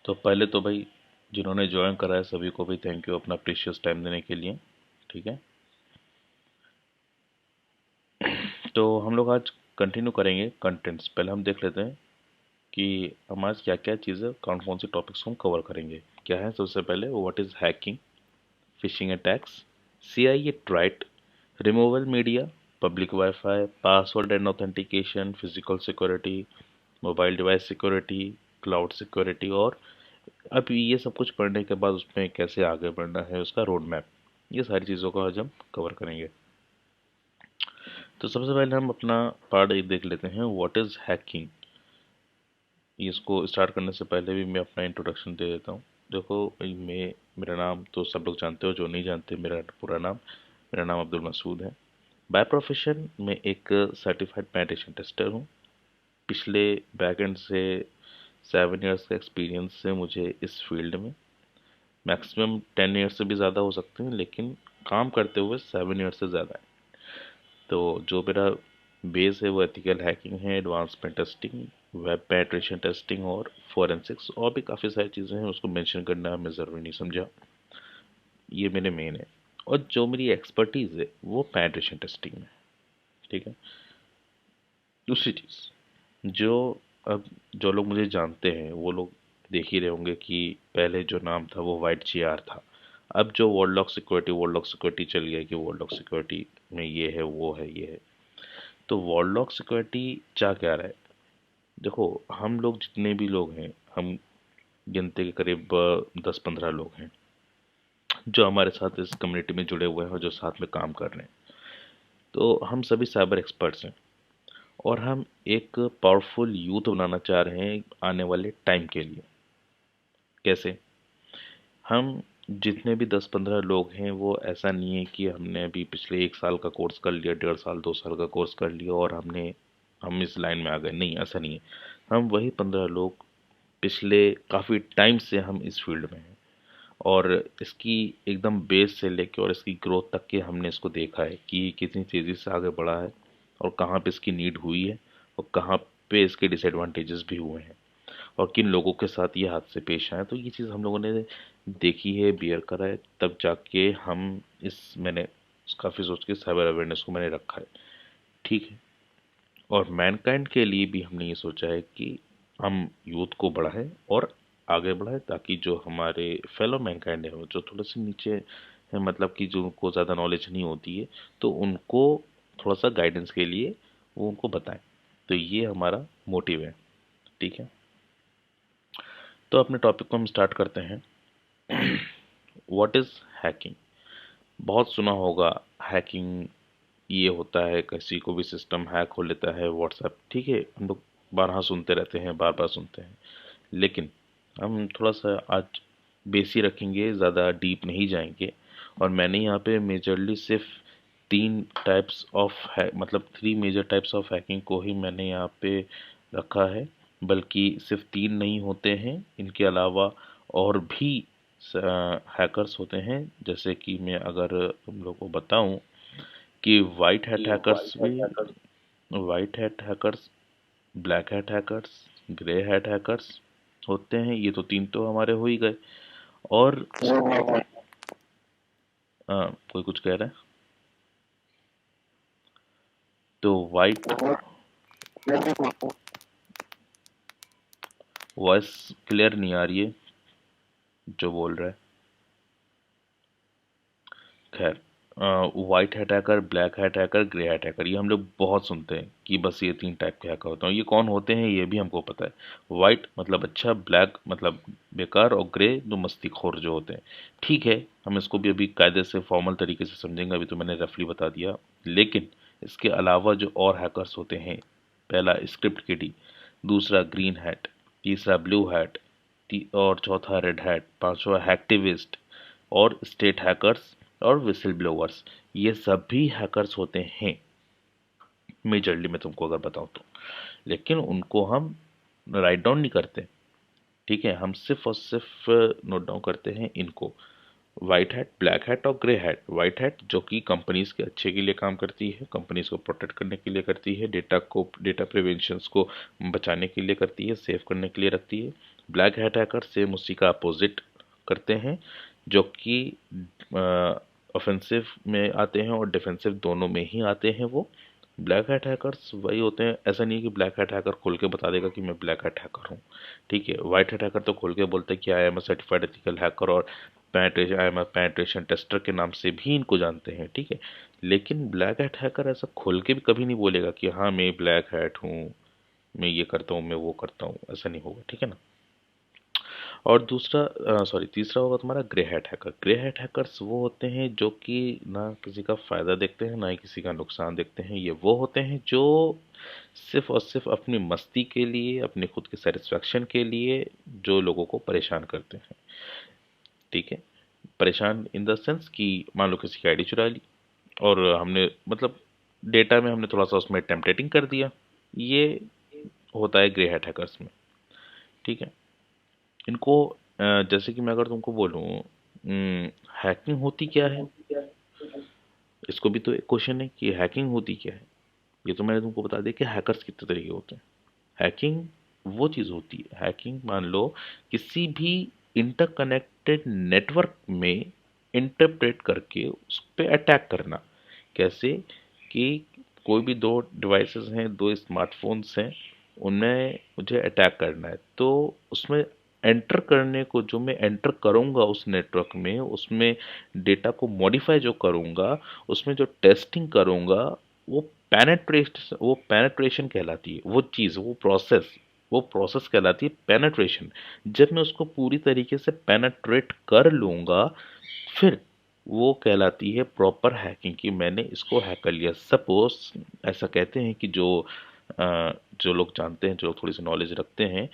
तो पहले तो भाई जिन्होंने ज्वाइन करा है सभी को भी थैंक यू अपना प्रीशियस टाइम देने के लिए। ठीक है, तो हम लोग आज कंटिन्यू करेंगे कंटेंट्स। पहले हम देख लेते हैं कि हम आज क्या क्या चीज़ें कौन कौन से टॉपिक्स को हम कवर करेंगे। क्या है सबसे पहले, what is hacking, phishing attacks, CIA triad, removal media, public wifi, password and authentication, physical security, mobile device security, cloud security, और अब ये सब कुछ पढ़ने के बाद उसमें कैसे आगे बढ़ना है, उसका रोड मैप, ये सारी चीज़ों को आज हम कवर करेंगे। तो सबसे पहले हम अपना पार्ट एक देख लेते हैं, व्हाट इज़ हैकिंग। इसको स्टार्ट करने से पहले भी मैं अपना इंट्रोडक्शन दे देता हूँ। देखो मैं, मेरा नाम तो सब लोग जानते हो, जो नहीं जानते मेरा पूरा नाम, मेरा नाम अब्दुल मसूद है। बाय प्रोफेशन मैं एक सर्टिफाइड पेनिट्रेशन टेस्टर हूँ। पिछले बैकएंड से 7 इयर्स का एक्सपीरियंस है मुझे इस फील्ड में। मैक्सिमम 10 ईयर्स से भी ज़्यादा हो सकते हैं, लेकिन काम करते हुए 7 ईयर्स से ज़्यादा है। तो जो मेरा बेस है वो एथिकल हैकिंग है, advance pen testing, web penetration testing और फोरेंसिक्स, और भी काफ़ी सारी चीज़ें हैं, उसको मेंशन करना मैं ज़रूरी नहीं समझा। ये मेरे मेन है। और जो मेरी एक्सपर्टीज़ है वो पेनिट्रेशन टेस्टिंग में। ठीक है, दूसरी चीज़ जो, अब जो लोग मुझे जानते हैं वो लोग देख ही रहे होंगे कि पहले जो नाम था वो वाइट GR था। अब जो वर्ल्ड लॉक सिक्योरिटी चल गया कि वर्ल्ड लॉक सिक्योरिटी में ये है वो है ये है। तो वर्ल्ड लॉक सिक्योरिटी चाह क्या रहा है? देखो, हम लोग जितने भी लोग हैं, हम गिनते के करीब 10-15 लोग हैं जो हमारे साथ इस कम्युनिटी में जुड़े हुए हैं और जो साथ में काम कर रहे हैं। तो हम सभी साइबर एक्सपर्ट्स हैं और हम एक पावरफुल यूथ बनाना चाह रहे हैं आने वाले टाइम के लिए। कैसे? हम जितने भी 10-15 लोग हैं वो ऐसा नहीं है कि हमने अभी पिछले 1 साल का कोर्स कर लिया, 1.5 साल 2 साल का कोर्स कर लिया और हम इस लाइन में आ गए। नहीं, ऐसा नहीं है। हम वही 15 लोग पिछले काफ़ी टाइम से हम इस फील्ड में हैं और इसकी एकदम बेस से लेके और इसकी ग्रोथ तक के हमने इसको देखा है कि कितनी तेज़ी से आगे बढ़ा है और कहाँ पे इसकी नीड हुई है और कहाँ पे इसके डिसएडवांटेजेस भी हुए हैं और किन लोगों के साथ ये हादसे पेश आए। तो ये चीज़ हम लोगों ने देखी है, बियर करा है, तब जाके हम इस मैंने काफ़ी सोच के साइबर अवेयरनेस को मैंने रखा है। ठीक है, और मैनकाइंड के लिए भी हमने ये सोचा है कि हम यूथ को बढ़ाएं और आगे बढ़ाएं ताकि जो हमारे फेलो मैनकाइंड है, जो थोड़े से नीचे है, मतलब कि जो उनको ज़्यादा नॉलेज नहीं होती है, तो उनको थोड़ा सा गाइडेंस के लिए वो उनको बताएं। तो ये हमारा मोटिव है। ठीक है, तो अपने टॉपिक को हम स्टार्ट करते हैं। What is hacking? बहुत सुना होगा हैकिंग, ये होता है किसी को भी सिस्टम हैक हो लेता है, व्हाट्सएप। ठीक है, हम लोग बारहा सुनते रहते हैं, बार बार सुनते हैं, लेकिन हम थोड़ा सा आज बेसी रखेंगे, ज़्यादा डीप नहीं जाएंगे। और मैंने यहाँ पे मेजरली सिर्फ 3 टाइप्स ऑफ है, मतलब 3 मेजर टाइप्स ऑफ हैकिंग को ही मैंने यहाँ पे रखा है। बल्कि सिर्फ 3 नहीं होते हैं, इनके अलावा और भी हैकर्स होते हैं। जैसे कि मैं अगर तुम लोग को बताऊं कि white hat hackers, black hat hackers, grey hat hackers होते हैं। ये तो 3 तो हमारे हो ही गए। और कोई कुछ कह रहा है? तो वाइट, वॉइस क्लियर नहीं आ रही है जो बोल रहा है। खैर, white hat hacker, black hat hacker, grey hat hacker, ये हम लोग बहुत सुनते हैं कि बस ये 3 टाइप के हैकर होते हैं। ये कौन होते हैं ये भी हमको पता है। वाइट मतलब अच्छा, ब्लैक मतलब बेकार, और ग्रे जो मस्तीखोर जो होते हैं। ठीक है, हम इसको भी अभी कायदे से फॉर्मल तरीके से समझेंगे, अभी तो मैंने रफली बता दिया। लेकिन इसके अलावा जो और हैकर्स होते हैं, पहला स्क्रिप्ट किडी, दूसरा ग्रीन हैट, तीसरा ब्लू हैट, और चौथा रेड हैट, पांचवा हैक्टिविस्ट, और स्टेट हैकर्स, और विसल ब्लोवर्स। ये सभी हैकर्स होते हैं मेजरली, मैं तुमको अगर बताऊं तो। लेकिन उनको हम राइट डाउन नहीं करते। ठीक है, हम सिर्फ और सिर्फ नोट डाउन करते हैं इनको, वाइट हैट, ब्लैक हैट और ग्रे हैट। वाइट हैट जो कि कंपनीज के अच्छे के लिए काम करती है, कंपनीज को प्रोटेक्ट करने के लिए करती है, डेटा प्रिवेंशंस को बचाने के लिए करती है, सेव करने के लिए रखती है। ब्लैक हैट हैकर सेम उसी का अपोजिट करते हैं, जो कि ऑफेंसिव में आते हैं और डिफेंसिव दोनों में ही आते हैं। वो ब्लैक हैट हैकर्स वही होते हैं। ऐसा नहीं है कि ब्लैक हैट हैकर खोल के बता देगा कि मैं ब्लैक हैट हैकर हूँ, ठीक है। वाइट हैट हैकर तो खोल के बोलते हैं कि I am a certified ethical hacker, और penetration I am a penetration tester के नाम से भी इनको जानते हैं, ठीक है। लेकिन ब्लैक हैट हैकर ऐसा खोल के भी कभी नहीं बोलेगा कि हाँ मैं ब्लैक हैट हूँ, मैं ये करता हूँ, मैं वो करता हूँ, ऐसा नहीं होगा, ठीक है ना। और दूसरा सॉरी तीसरा होगा तुम्हारा grey hat hacker. Grey hat hackers वो होते हैं जो कि ना किसी का फ़ायदा देखते हैं ना ही किसी का नुकसान देखते हैं। ये वो होते हैं जो सिर्फ और सिर्फ अपनी मस्ती के लिए, अपने खुद के सेटिस्फेक्शन के लिए जो लोगों को परेशान करते हैं, ठीक है। परेशान इन द सेंस कि मान लो किसी की आईडी चुरा ली और हमने मतलब डेटा में हमने थोड़ा सा उसमें टेम्पटेटिंग कर दिया, ये होता है ग्रे हैट हैकर्स में, ठीक है। इनको जैसे कि मैं अगर तुमको बोलूँ हैकिंग होती क्या है, इसको भी तो एक क्वेश्चन है कि हैकिंग होती क्या है। ये तो मैंने तुमको बता दिया कि हैकर्स कितने तरीके होते हैं। हैकिंग वो चीज़ होती है, हैकिंग मान लो किसी भी इंटरकनेक्टेड नेटवर्क में इंटरप्रेट करके उस पर अटैक करना। कैसे कि कोई भी दो डिवाइसेस हैं, दो स्मार्टफोन्स हैं, उनमें मुझे अटैक करना है, तो उसमें एंटर करने को जो मैं एंटर करूँगा उस नेटवर्क में, उसमें डेटा को मॉडिफाई जो करूँगा, उसमें जो टेस्टिंग करूँगा, वो पेनेट्रेशन कहलाती है। वो चीज़, वो प्रोसेस कहलाती है पेनेट्रेशन। जब मैं उसको पूरी तरीके से पेनेट्रेट कर लूँगा, फिर वो कहलाती है प्रॉपर हैकिंग, कि मैंने इसको हैक कर लिया। सपोज ऐसा कहते हैं कि जो लोग जानते हैं, जो थोड़ी सी नॉलेज रखते हैं,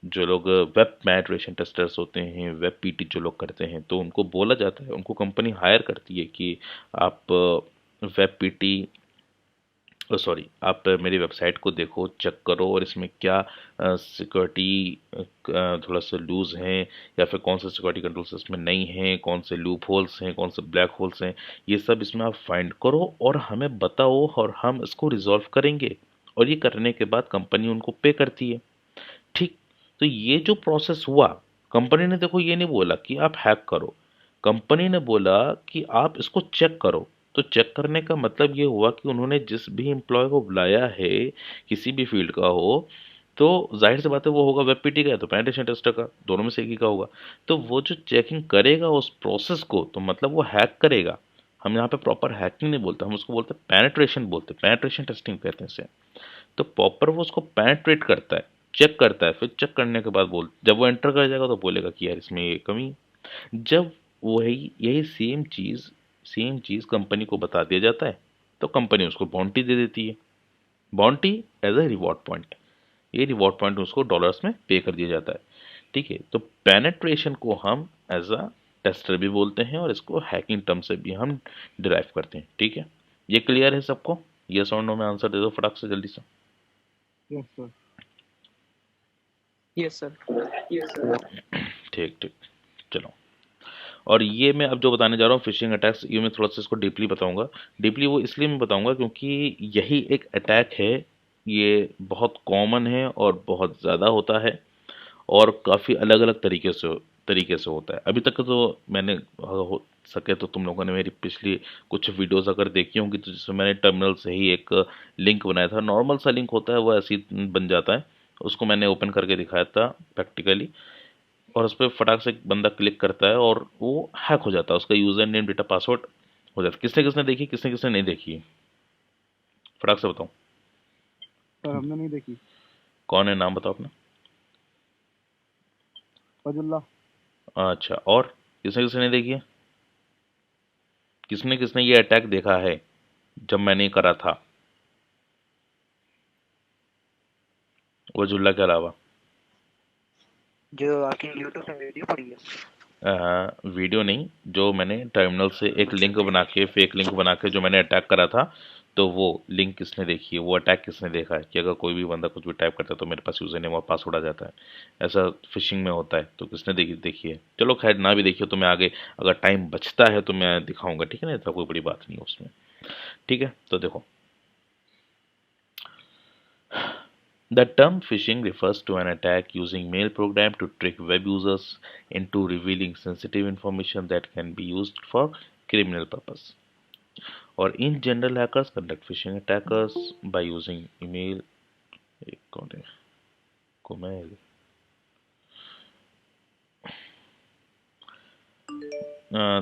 जो लोग वेब पेनिट्रेशन टेस्टर्स होते हैं, वेब पीटी जो लोग करते हैं, तो उनको बोला जाता है, उनको कंपनी हायर करती है कि आप वेब पीटी सॉरी आप मेरी वेबसाइट को देखो, चेक करो, और इसमें क्या सिक्योरिटी थोड़ा सा लूज़ हैं, या फिर कौन से सिक्योरिटी कंट्रोल्स इसमें नहीं हैं, कौन से लूप होल्स हैं, कौन से ब्लैक होल्स हैं, ये सब इसमें आप फाइंड करो और हमें बताओ, और हम इसको रिजॉल्व करेंगे। और ये करने के बाद कंपनी उनको पे करती है, ठीक। तो ये जो प्रोसेस हुआ, कंपनी ने देखो ये नहीं बोला कि आप हैक करो, कंपनी ने बोला कि आप इसको चेक करो। तो चेक करने का मतलब ये हुआ कि उन्होंने जिस भी एम्प्लॉय को बुलाया है, किसी भी फील्ड का हो, तो जाहिर सी बात है वो होगा वेब पीटी का है तो पेनिट्रेशन टेस्टर का, दोनों में से एक ही का होगा। तो वो जो चेकिंग करेगा उस प्रोसेस को, तो मतलब वो हैक करेगा। हम यहाँ पे प्रॉपर हैकिंग नहीं बोलते, हम उसको बोलते हैं पेनिट्रेशन, बोलते हैं पेनिट्रेशन टेस्टिंग कहते हैं इसे। तो प्रॉपर वो उसको पेनिट्रेट करता है, चेक करता है, फिर चेक करने के बाद जब वो एंटर कर जाएगा तो बोलेगा कि यार इसमें ये कमी है। जब वही यही सेम चीज़ कंपनी को बता दिया जाता है, तो कंपनी उसको बाउंटी दे देती है। Bounty as a reward point, ये रिवॉर्ड पॉइंट उसको डॉलर्स में पे कर दिया जाता है, ठीक है। तो पेनेट्रेशन को हम एज अ टेस्टर भी बोलते हैं, और इसको हैकिंग टर्म से भी हम डिराइव करते हैं, ठीक है। ये क्लियर है सबको? यस और नो में आंसर दे दो फटाक से, जल्दी से। Yes sir. Yes sir. ठीक ठीक, चलो। और ये मैं अब जो बताने जा रहा हूँ फिशिंग अटैक्स, ये मैं थोड़ा सा इसको डीपली बताऊंगा। डीपली वो इसलिए मैं बताऊंगा क्योंकि यही एक अटैक है, ये बहुत कॉमन है और बहुत ज़्यादा होता है, और काफ़ी अलग अलग तरीके से होता है। अभी तक तो मैंने हो सके तो तुम लोगों ने मेरी पिछली कुछ वीडियोस अगर देखी होंगी, तो जिसमें मैंने टर्मिनल से ही एक लिंक बनाया था, नॉर्मल सा लिंक होता है वो ऐसे ही बन जाता है, उसको मैंने ओपन करके दिखाया था प्रैक्टिकली। और उस पर फटाक से एक बंदा क्लिक करता है और वो हैक हो जाता है, उसका यूज़र नेम डेटा पासवर्ड हो जाता है। किसने किसने देखी, किसने किसने नहीं देखी, फटाक से बताओ। सर हमने नहीं देखी। कौन है, नाम बताओ अपना। फजुल्ला। अच्छा, और किसने किसने नहीं देखी है, किसने किसने ये अटैक देखा है जब मैंने करा था, वजुल्ला के अलावा? जो आपकी यूट्यूब पे वीडियो पड़ी है। वीडियो नहीं, जो मैंने टर्मिनल से एक लिंक बना के, फेक लिंक बना के जो मैंने अटैक करा था, तो वो लिंक किसने देखी है, वो अटैक किसने देखा है, कि अगर कोई भी बंदा कुछ भी टाइप करता है तो मेरे पास यूज़र नेम और पासवर्ड आ जाता है, ऐसा फिशिंग में होता है। तो किसने देखी है? चलो खैर, ना भी देखी हो तो मैं आगे अगर टाइम बचता है तो मैं दिखाऊंगा, ठीक है ना, तो कोई बड़ी बात नहीं है उसमें, ठीक है। तो देखो, The term phishing refers to an attack using mail program to trick web users into revealing sensitive information that can be used for criminal purpose. Or in general, hackers conduct phishing attacks by using email,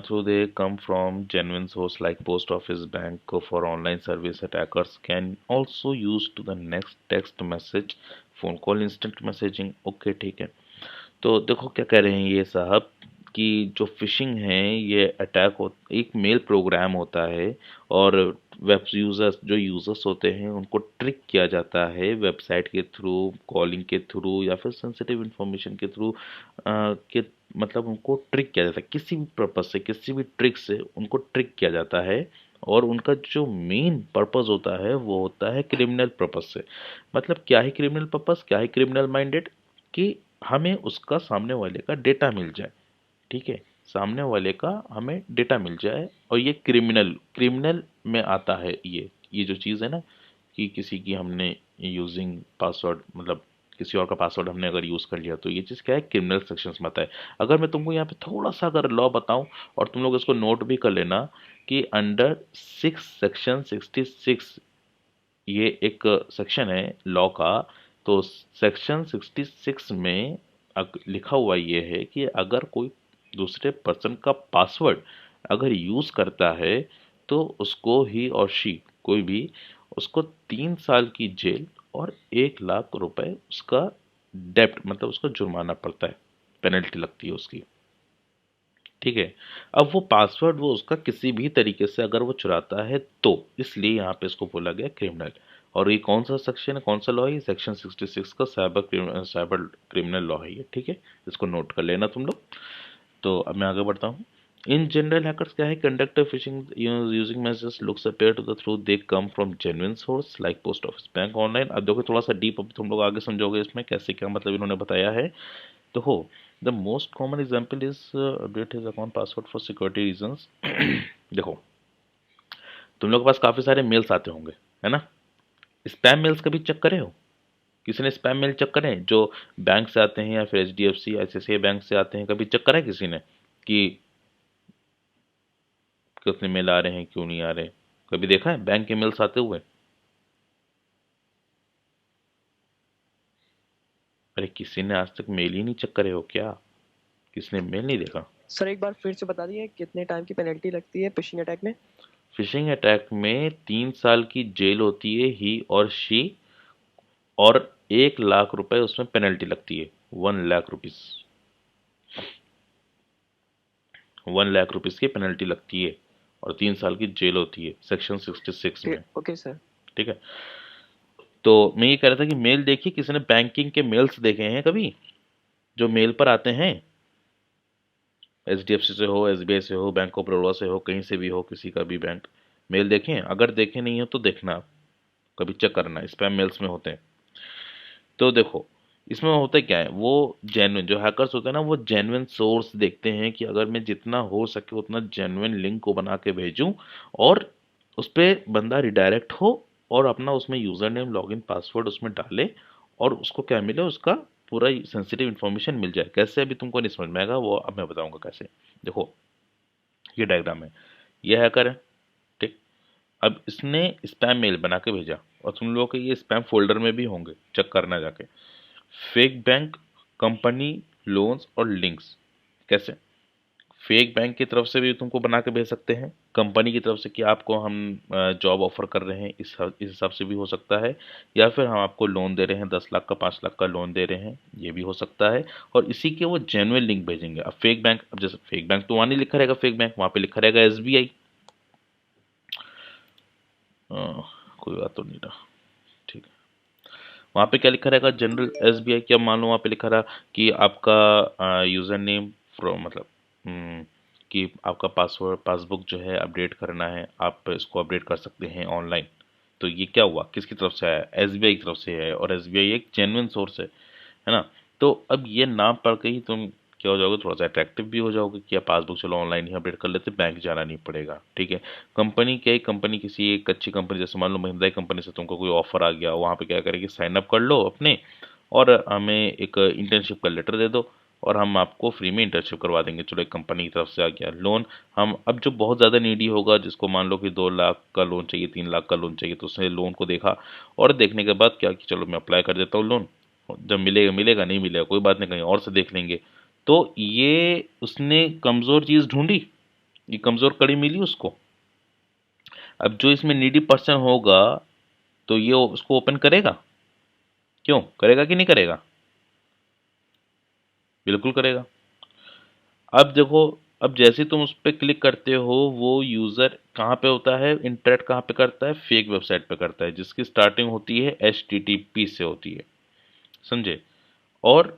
through they come from genuine source like post office, bank. For online service, attackers can also use to the next text message, phone call, instant messaging. Okay ठीक है। तो देखो क्या कह रहे हैं ये साहब कि जो फिशिंग है ये अटैक हो एक मेल प्रोग्राम होता है और वेब यूज़र्स जो यूज़र्स होते हैं उनको ट्रिक किया जाता है वेबसाइट के थ्रू, कॉलिंग के थ्रू या फिर सेंसिटिव इंफॉर्मेशन के थ्रू के मतलब उनको ट्रिक किया जाता है किसी भी पर्पज़ से, किसी भी ट्रिक से उनको ट्रिक किया जाता है और उनका जो मेन पर्पज़ होता है वो होता है क्रिमिनल पर्पज़ से। मतलब क्या है क्रिमिनल पर्पज़, क्या है क्रिमिनल माइंडेड कि हमें उसका सामने वाले का डेटा मिल जाए, ठीक है, सामने वाले का हमें डेटा मिल जाए और ये क्रिमिनल क्रिमिनल में आता है ये जो चीज़ है ना कि किसी की हमने यूजिंग पासवर्ड मतलब किसी और का पासवर्ड हमने अगर यूज़ कर लिया तो ये चीज़ क्या है क्रिमिनल सेक्शंस में आता है। अगर मैं तुमको यहाँ पे थोड़ा सा अगर लॉ बताऊं और तुम लोग इसको नोट भी कर लेना कि अंडर 6 सेक्शन 66 ये एक सेक्शन है लॉ का। तो सेक्शन 66 में लिखा हुआ ये है कि अगर कोई दूसरे पर्सन का पासवर्ड अगर यूज़ करता है तो उसको ही और शी कोई भी उसको 3 साल की जेल और 1 लाख रुपए उसका डेप्ट मतलब उसको जुर्माना पड़ता है, पेनल्टी लगती है उसकी, ठीक है। अब वो पासवर्ड वो उसका किसी भी तरीके से अगर वो चुराता है तो इसलिए यहाँ पे इसको बोला गया क्रिमिनल। और ये कौन सा सेक्शन है, कौन सा लॉ है, सेक्शन 66 का साइबर क्रिमिनल लॉ है ये, ठीक है। इसको नोट कर लेना तुम लोग। तो अब मैं आगे बढ़ता हूँ। इन जनरल हैकर्स क्या है conduct phishing using messages looks appear to the through they come from genuine source like post office bank online. अब देखो थोड़ा सा डीप, अब तुम लोग आगे समझोगे इसमें कैसे क्या मतलब इन्होंने बताया है। तो हो the most common example is update his account password for security reasons. देखो तुम लोग के पास काफ़ी सारे मेल्स आते होंगे, है ना। स्पैम मेल्स कभी चेक करे हो, किसी ने स्पैम मेल चेक करे जो बैंक से आते हैं या फिर HDFC ICICI बैंक से आते हैं, कभी चेक करा है किसी ने कि कितने मेल आ रहे हैं क्यों नहीं आ रहे, कभी देखा है बैंक के मेल्स आते हुए। अरे किसी ने आज तक मेल ही नहीं चेक करे हो क्या, किसी ने मेल नहीं देखा। सर एक बार फिर से बता दिए कितने टाइम की पेनल्टी लगती है फिशिंग अटैक में? फिशिंग अटैक में 3 साल की जेल होती है ही और शी और 1 लाख रुपए उसमें पेनल्टी लगती है, 1 लाख रुपीज, 1 लाख रुपीज की पेनल्टी लगती है और 3 साल की जेल होती है सेक्शन 66 में, ओके सर। ठीक है। तो मैं ये कह रहा था कि मेल देखिए, किसी ने बैंकिंग के मेल्स देखे हैं कभी जो मेल पर आते हैं, HDFC से हो, SBI से हो, बैंक ऑफ बड़ौदा से हो, कहीं से भी हो, किसी का भी बैंक मेल देखें, अगर देखे नहीं हो तो देखना आप, कभी चेक करना, स्पैम मेल्स में होते हैं। तो देखो इसमें होता क्या है, वो जेन्युइन जो हैकर्स होते हैं ना वो जेन्युइन सोर्स देखते हैं कि अगर मैं जितना हो सके उतना जेन्युइन लिंक को बना के भेजूं और उस पर बंदा रिडायरेक्ट हो और अपना उसमें यूज़र नेम लॉगिन पासवर्ड उसमें डाले और उसको क्या मिले, उसका पूरा सेंसिटिव इन्फॉर्मेशन मिल जाए। कैसे अभी तुमको नहीं समझ में आएगा, वो अब मैं बताऊंगा कैसे। देखो ये डायग्राम है, ये हैकर है, ठीक। अब इसने स्पैम मेल बना के भेजा और तुम लोगों के ये स्पैम फोल्डर में भी होंगे, चेक करना जाके। फेक बैंक, कंपनी, लोन्स और लिंक्स। कैसे, फेक बैंक की तरफ से भी तुमको बना के भेज सकते हैं, कंपनी की तरफ से कि आपको हम जॉब ऑफर कर रहे हैं इस हिसाब से भी हो सकता है, या फिर हम आपको लोन दे रहे हैं 10 लाख का 5 लाख का लोन दे रहे हैं, ये भी हो सकता है। और इसी के वो जेन्युइन लिंक भेजेंगे। अब फेक बैंक, अब जैसे फेक बैंक तो वहाँ नहीं लिखा रहेगा फेक बैंक, वहाँ पे लिखा रहेगा SBI, कोई बात तो नहीं रहा, ठीक है। वहाँ पे क्या लिखा रहेगा, जनरल SBI। क्या मान लो वहाँ पे लिखा रहा कि आपका यूज़र नेम फ्रॉम मतलब कि आपका पासवर्ड पासबुक जो है अपडेट करना है, आप इसको अपडेट कर सकते हैं ऑनलाइन। तो ये क्या हुआ, किसकी तरफ से आया, SBI की तरफ से है और SBI एक जेन्युइन सोर्स है ना। तो अब ये नाम पढ़ के ही तुम क्या हो जाओगे, थोड़ा सा अट्रैक्टिव भी हो जाओगे कि आप पासबुक चलो ऑनलाइन ही अपडेट कर लेते, बैंक जाना नहीं पड़ेगा। ठीक है, कंपनी क्या है, कंपनी किसी एक अच्छी कंपनी जैसे मान लो महिंद्रा की कंपनी से तुमको कोई ऑफर आ गया, वहाँ पे क्या करेगी, साइन अप कर लो अपने और हमें एक इंटर्नशिप का लेटर दे दो और हम आपको फ्री में इंटर्नशिप करवा देंगे। चलो एक कंपनी की तरफ से आ गया लोन। हम अब जो बहुत ज़्यादा नीडी होगा, जिसको मान लो कि 2 लाख का लोन चाहिए, 3 लाख का लोन चाहिए, तो उसने लोन को देखा और देखने के बाद क्या कि चलो मैं अप्लाई कर देता हूँ लोन, जब मिलेगा मिलेगा, नहीं मिलेगा कोई बात नहीं, कहीं और से देख लेंगे। तो ये उसने कमज़ोर चीज़ ढूंढी, ये कमज़ोर कड़ी मिली उसको। अब जो इसमें नीडी पर्सन होगा तो ये उसको ओपन करेगा, क्यों करेगा कि नहीं करेगा, बिल्कुल करेगा। अब देखो, अब जैसे तुम उस पर क्लिक करते हो, वो यूज़र कहाँ पे होता है, इंटरेक्ट कहाँ पे करता है, फेक वेबसाइट पे करता है जिसकी स्टार्टिंग होती है HTTP से होती है, समझे। और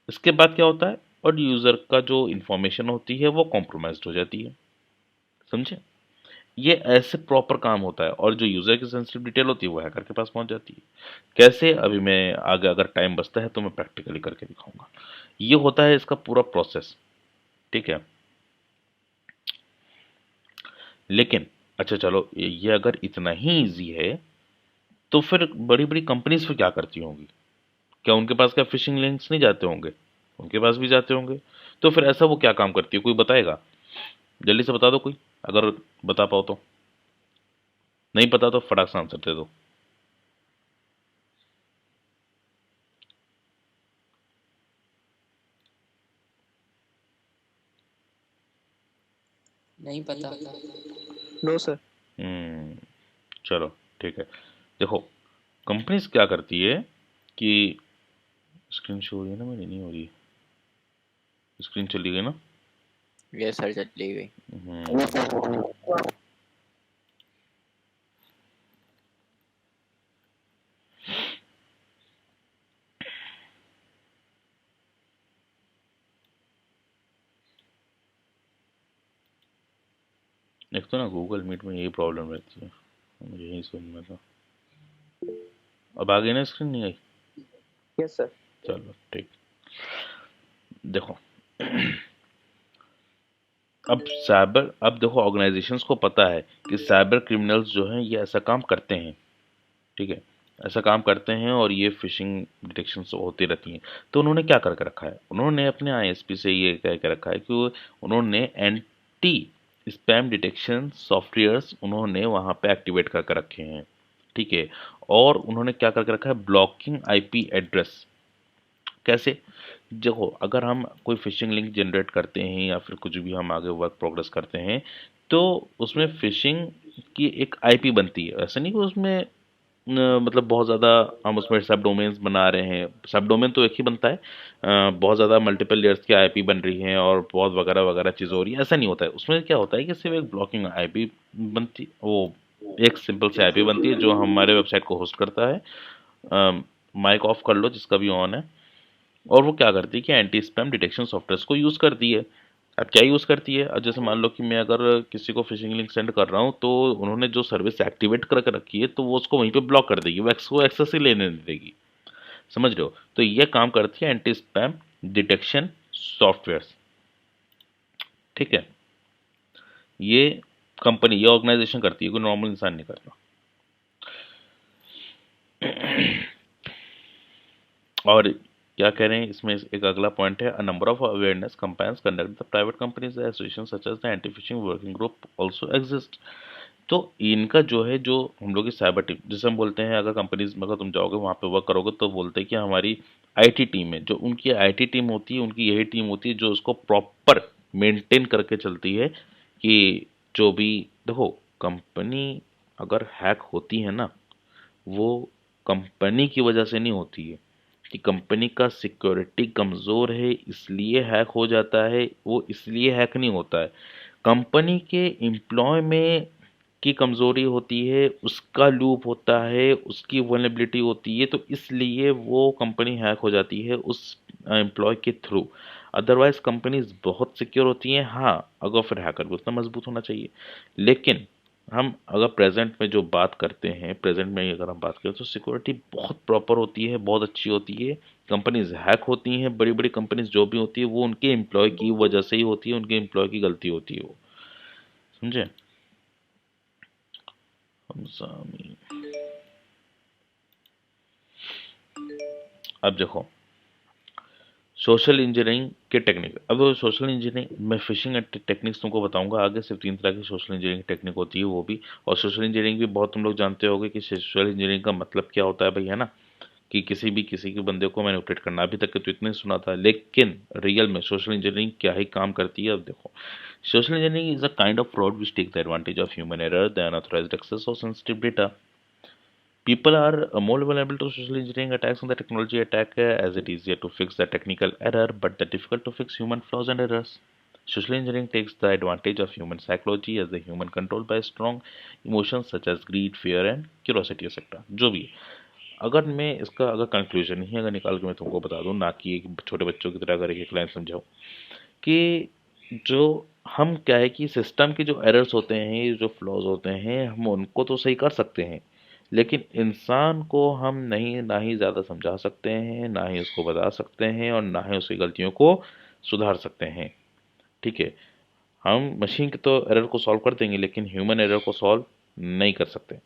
इसके बाद क्या होता है, और यूज़र का जो इंफॉर्मेशन होती है वो कॉम्प्रोमाइज्ड हो जाती है, समझे। ये ऐसे प्रॉपर काम होता है, और जो यूज़र की सेंसिटिव डिटेल होती है वो हैकर के पास पहुंच जाती है। कैसे, अभी मैं आगे अगर टाइम बचता है तो मैं प्रैक्टिकली करके दिखाऊंगा। ये होता है इसका पूरा प्रोसेस, ठीक है। लेकिन अच्छा चलो, ये अगर इतना ही इजी है तो फिर बड़ी बड़ी कंपनीज फिर क्या करती होंगी, क्या उनके पास क्या फिशिंग लिंक्स नहीं जाते होंगे, उनके पास भी जाते होंगे। तो फिर ऐसा वो क्या काम करती है, कोई बताएगा, जल्दी से बता दो कोई, अगर बता पाओ तो। नहीं पता तो फटाक से आंसर दे दो। नहीं पता। No sir. हम्म, चलो ठीक है। देखो, कंपनीज क्या करती है कि स्क्रीन शो हो रही है ना, मेरी नहीं हो रही, स्क्रीन चली गई ना। ये सर चली गई। हम्म, एक तो ना गूगल मीट में यही प्रॉब्लम रहती है, मुझे यही समझ में था। अब आ गई ना, स्क्रीन नहीं आई। Yes sir. चलो ठीक। देखो, अब देखो, ऑर्गेनाइजेशंस को पता है कि साइबर क्रिमिनल्स जो हैं ये ऐसा काम करते हैं, ठीक है, ऐसा काम करते हैं और ये फिशिंग डिटेक्शन होती रहती हैं। तो उन्होंने क्या करके रखा है, उन्होंने अपने ISP से ये कह के रखा है कि उन्होंने एंटी स्पैम डिटेक्शन सॉफ्टवेयर्स उन्होंने वहाँ पे एक्टिवेट करके रखे हैं, ठीक है। और उन्होंने क्या करके रखा है, ब्लॉकिंग IP एड्रेस। कैसे, देखो अगर हम कोई फिशिंग लिंक जनरेट करते हैं या फिर कुछ भी हम आगे वर्क प्रोग्रेस करते हैं, तो उसमें फिशिंग की एक IP बनती है। ऐसा नहीं कि उसमें मतलब बहुत ज़्यादा हम उसमें सब डोमेन्स बना रहे हैं, सब डोमेन तो एक ही बनता है, बहुत ज़्यादा मल्टीपल लेयर्स की IP बन रही हैं और बहुत वगैरह वगैरह चीज़ हो रही है, ऐसा नहीं होता है। उसमें क्या होता है कि सिर्फ एक ब्लॉकिंग IP बनती, वो एक सिंपल सी IP बनती है जो हमारे वेबसाइट को होस्ट करता है। माइक ऑफ कर लो जिसका भी ऑन है। और वो क्या करती है कि एंटी स्पैम डिटेक्शन सॉफ्टवेयर को यूज़ करती है। अब क्या यूज़ करती है, अब जैसे मान लो कि मैं अगर किसी को फिशिंग लिंक सेंड कर रहा हूँ तो उन्होंने जो सर्विस एक्टिवेट करके रखी है तो वो उसको वहीं पे ब्लॉक कर देगी, वो को एक्सेस ही लेने नहीं देगी, समझ रहे हो। तो ये काम करती है एंटी स्पैम डिटेक्शन सॉफ्टवेयर, ठीक है। ये कंपनी, ये ऑर्गेनाइजेशन करती है, कोई नॉर्मल इंसान नहीं करता। और क्या कह रहे हैं इसमें, एक अगला पॉइंट है, a number of awareness campaigns conduct the private companies association such as the anti phishing working group also exist. तो इनका जो है, जो हम लोग की साइबर टीम जिसे हम बोलते हैं, अगर कंपनीज में अगर तुम जाओगे वहाँ पे वर्क करोगे तो बोलते हैं कि हमारी IT टीम है, जो उनकी IT टीम होती है, उनकी यही टीम होती है जो उसको प्रॉपर मेंटेन करके चलती है कि जो भी, देखो कंपनी अगर हैक होती है ना, वो कंपनी की वजह से नहीं होती है कि कंपनी का सिक्योरिटी कमज़ोर है इसलिए हैक हो जाता है, वो इसलिए हैक नहीं होता है। कंपनी के एम्प्लॉय में की कमज़ोरी होती है, उसका लूप होता है, उसकी वल्नरेबिलिटी होती है, तो इसलिए वो कंपनी हैक हो जाती है उस एम्प्लॉय के थ्रू। अदरवाइज कंपनीज बहुत सिक्योर होती हैं, हाँ, अगर फिर हैकर भी उतना मजबूत होना चाहिए। लेकिन हम अगर प्रेजेंट में जो बात करते हैं, प्रेजेंट में ही अगर हम बात करें तो सिक्योरिटी बहुत प्रॉपर होती है, बहुत अच्छी होती है। कंपनीज हैक होती हैं, बड़ी बड़ी कंपनीज जो भी होती है वो उनके एम्प्लॉय की वजह से ही होती है, उनके एम्प्लॉय की गलती होती है वो, समझे। हम सामी अब देखो सोशल इंजीनियरिंग के टेक्निक। अब सोशल इंजीनियरिंग मैं फिशिंग टेक्निक्स तुमको बताऊंगा आगे। सिर्फ 3 तरह की सोशल इंजीनियरिंग टेक्निक होती है वो भी। और सोशल इंजीनियरिंग भी बहुत तुम लोग जानते होगे कि सोशल इंजीनियरिंग का मतलब क्या होता है भाई, है ना, कि किसी के बंदे को मैनिपुलेट करना। अभी तक के तो इतने सुना था, लेकिन रियल में सोशल इंजीनियरिंग क्या ही काम करती है अब देखो। Social engineering is a kind of fraud which take the advantage of human error, the unauthorized access of sensitive data. People are more vulnerable to social engineering attacks on the technology attack as it is easier to fix the technical error but the difficult to fix human flaws and errors. Social engineering takes the advantage of human psychology as the human controlled by strong emotions such as greed, fear and curiosity etc. जो भी है। अगर मैं इसका अगर conclusion ही अगर निकाल के मैं तुमको बता दूं, ना कि एक छोटे बच्चों की तरह अगर एक लाइन समझाओ कि जो हम क्या है कि सिस्टम के जो एरर्स होते हैं, जो फ्लॉज होते हैं, हम उनको तो सही कर सकते हैं, लेकिन इंसान को हम नहीं, ना ही ज़्यादा समझा सकते हैं, ना ही उसको बता सकते हैं और ना ही उसकी गलतियों को सुधार सकते हैं। ठीक है, हम मशीन के तो एरर को सॉल्व कर देंगे लेकिन ह्यूमन एरर को सॉल्व नहीं कर सकते।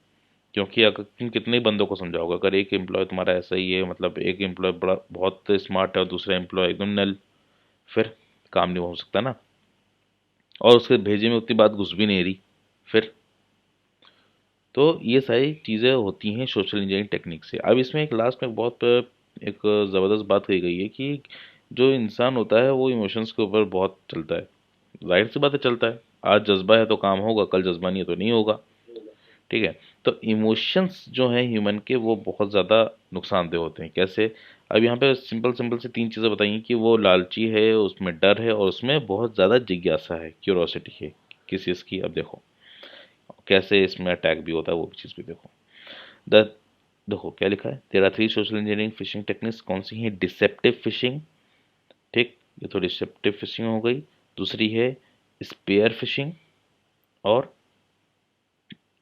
क्योंकि अगर तुम कितने ही बंदों को समझाओगे, अगर एक एम्प्लॉय तुम्हारा ऐसा ही है, मतलब एक एम्प्लॉय बड़ा बहुत स्मार्ट है और दूसरा एम्प्लॉय एकदम नल, फिर काम नहीं हो सकता ना। और उसके भेजे में उतनी बात घुस भी नहीं रही फिर। तो ये सारी चीज़ें होती हैं सोशल इंजीनियरिंग टेक्निक से। अब इसमें एक लास्ट में बहुत एक ज़बरदस्त बात कही गई है कि जो इंसान होता है वो इमोशंस के ऊपर बहुत चलता है। जाहिर सी बात है चलता है, आज जज्बा है तो काम होगा, कल जज्बा नहीं है तो नहीं होगा। ठीक है, तो इमोशंस जो हैं ह्यूमन के वो बहुत ज़्यादा नुकसानदेह होते हैं। कैसे? अब यहाँ पे सिंपल सिंपल से 3 चीज़ें बताई कि वो लालची है, उसमें डर है और उसमें बहुत ज़्यादा जिज्ञासा है, क्यूरोसिटी है किस चीज़ की। अब देखो कैसे इसमें अटैक भी होता है, वो भी चीज़ भी देखो। द देखो क्या लिखा है, there are 3 social engineering phishing techniques. कौन सी है? डिसेप्टिव फिशिंग, ठीक, ये तो डिसेप्टिव फिशिंग हो गई। दूसरी है स्पेयर फिशिंग और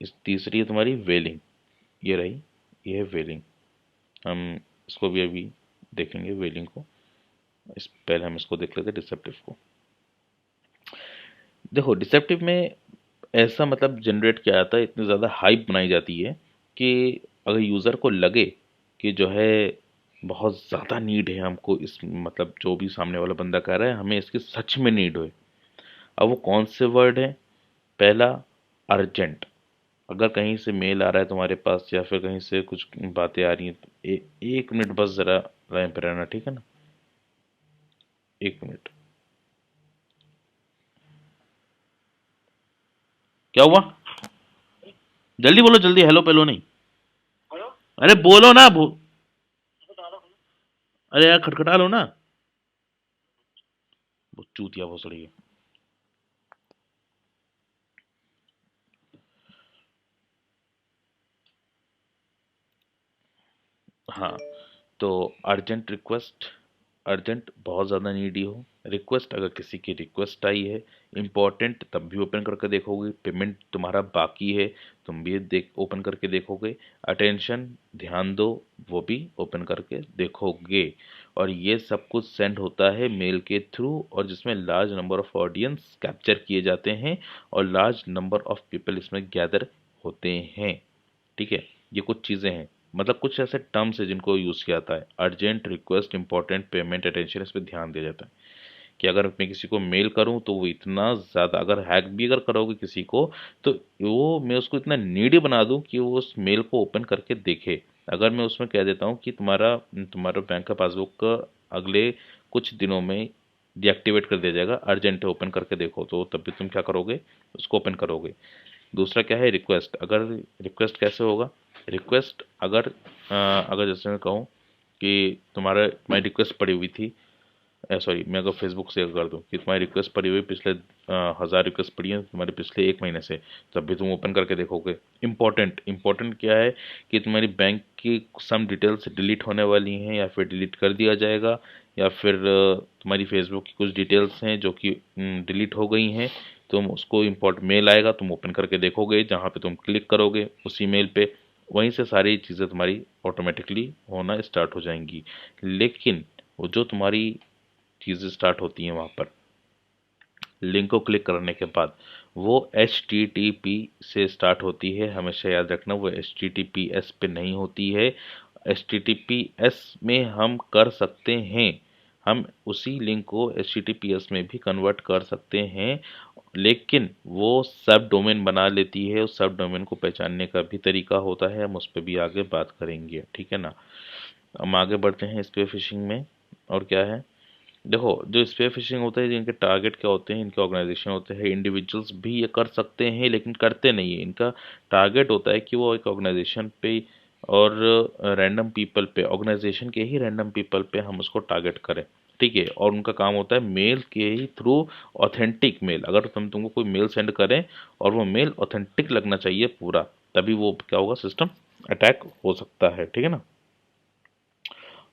इस तीसरी है तुम्हारी वेलिंग। ये रही, ये है वेलिंग। हम इसको भी अभी देखेंगे वेलिंग को। इस पहले हम इसको देख लेते हैं डिसेप्टिव को। देखो डिसेप्टिव में ऐसा मतलब जनरेट किया जाता है, इतनी ज़्यादा हाइप बनाई जाती है कि अगर यूज़र को लगे कि जो है बहुत ज़्यादा नीड है हमको, इस मतलब जो भी सामने वाला बंदा कह रहा है हमें इसकी सच में नीड हो। अब वो कौन से वर्ड है? पहला अर्जेंट। अगर कहीं से मेल आ रहा है तुम्हारे पास या फिर कहीं से कुछ बातें आ रही हैं तो एक मिनट बस ज़रा लाइन पे रहना, ठीक है ना, एक मिनट। क्या हुआ? जल्दी बोलो, जल्दी, हेलो पेलो नहीं। अरे बोलो ना अरे यार खटखटा लो ना। वो चूतिया भोसड़ी है। हाँ, तो अर्जेंट रिक्वेस्ट, अर्जेंट बहुत ज़्यादा नीडी हो। रिक्वेस्ट, अगर किसी की रिक्वेस्ट आई है। इम्पोर्टेंट, तब भी ओपन करके देखोगे। पेमेंट तुम्हारा बाकी है, तुम भी देख ओपन करके देखोगे। अटेंशन, ध्यान दो, वो भी ओपन करके देखोगे। और ये सब कुछ सेंड होता है मेल के थ्रू, और जिसमें large number of audience capture किए जाते हैं और लार्ज नंबर ऑफ पीपल इसमें गैदर होते हैं। ठीक है, ये कुछ चीज़ें हैं, मतलब कुछ ऐसे टर्म्स है जिनको यूज़ किया जाता है। Urgent, request, important, payment, attention, इस पे ध्यान दिया जाता है कि अगर मैं किसी को मेल करूं तो वो इतना ज़्यादा, अगर हैक भी अगर करोगे किसी को तो वो मैं उसको इतना नीडी बना दूं कि वो उस मेल को ओपन करके देखे। अगर मैं उसमें कह देता हूँ कि तुम्हारा तुम्हारा बैंक का पासबुक अगले कुछ दिनों में डीएक्टिवेट कर दिया जाएगा, अर्जेंट है ओपन करके देखो, तो तब भी तुम क्या करोगे? उसको ओपन करोगे। दूसरा क्या है? रिक्वेस्ट। अगर रिक्वेस्ट कैसे होगा? रिक्वेस्ट अगर जैसे मैं कहूँ कि तुम्हारी रिक्वेस्ट पड़ी हुई थी, सॉरी, मैं अगर फेसबुक से कर दूँ कि तुम्हारी रिक्वेस्ट पड़ी हुई पिछले 1000 रिक्वेस्ट पड़ी हैं तुम्हारे पिछले 1 महीने से, तब भी तुम ओपन करके देखोगे। इंपॉर्टेंट, इंपॉर्टेंट क्या है कि तुम्हारी बैंक की सम डिटेल्स डिलीट होने वाली हैं या फिर डिलीट कर दिया जाएगा, या फिर तुम्हारी फेसबुक की कुछ डिटेल्स हैं जो कि डिलीट हो गई हैं, तुम उसको इम्पोर्ट मेल आएगा, तुम ओपन करके देखोगे, जहाँ पे तुम क्लिक करोगे उस ईमेल पे वहीं से सारी चीज़ें तुम्हारी ऑटोमेटिकली होना स्टार्ट हो जाएंगी। लेकिन वो जो तुम्हारी चीज़ें स्टार्ट होती हैं वहाँ पर लिंक को क्लिक करने के बाद वो HTTP से स्टार्ट होती है। हमेशा याद रखना वो HTTPS पे नहीं होती है। HTTPS में हम कर सकते हैं, हम उसी लिंक को HTTPS में भी कन्वर्ट कर सकते हैं, लेकिन वो सब डोमेन बना लेती है। उस सब डोमेन को पहचानने का भी तरीका होता है, हम उस पर भी आगे बात करेंगे, ठीक है ना। हम आगे बढ़ते हैं स्पेयर फिशिंग में। और क्या है, देखो जो स्पेयर फिशिंग होता है, जिनके टारगेट क्या होते हैं, इनके ऑर्गेनाइजेशन होते हैं, इंडिविजुअल्स भी ये कर सकते हैं लेकिन करते नहीं है। इनका टारगेट होता है कि वो एक ऑर्गेनाइजेशन पे और रैंडम पीपल पे, ऑर्गेनाइजेशन के ही रैंडम पीपल पे हम उसको टारगेट करें, ठीक है। और उनका काम होता है मेल के ही थ्रू, ऑथेंटिक मेल, अगर तुमको कोई मेल सेंड करें और वो मेल ऑथेंटिक लगना चाहिए पूरा, तभी वो क्या होगा, सिस्टम अटैक हो सकता है, ठीक है ना।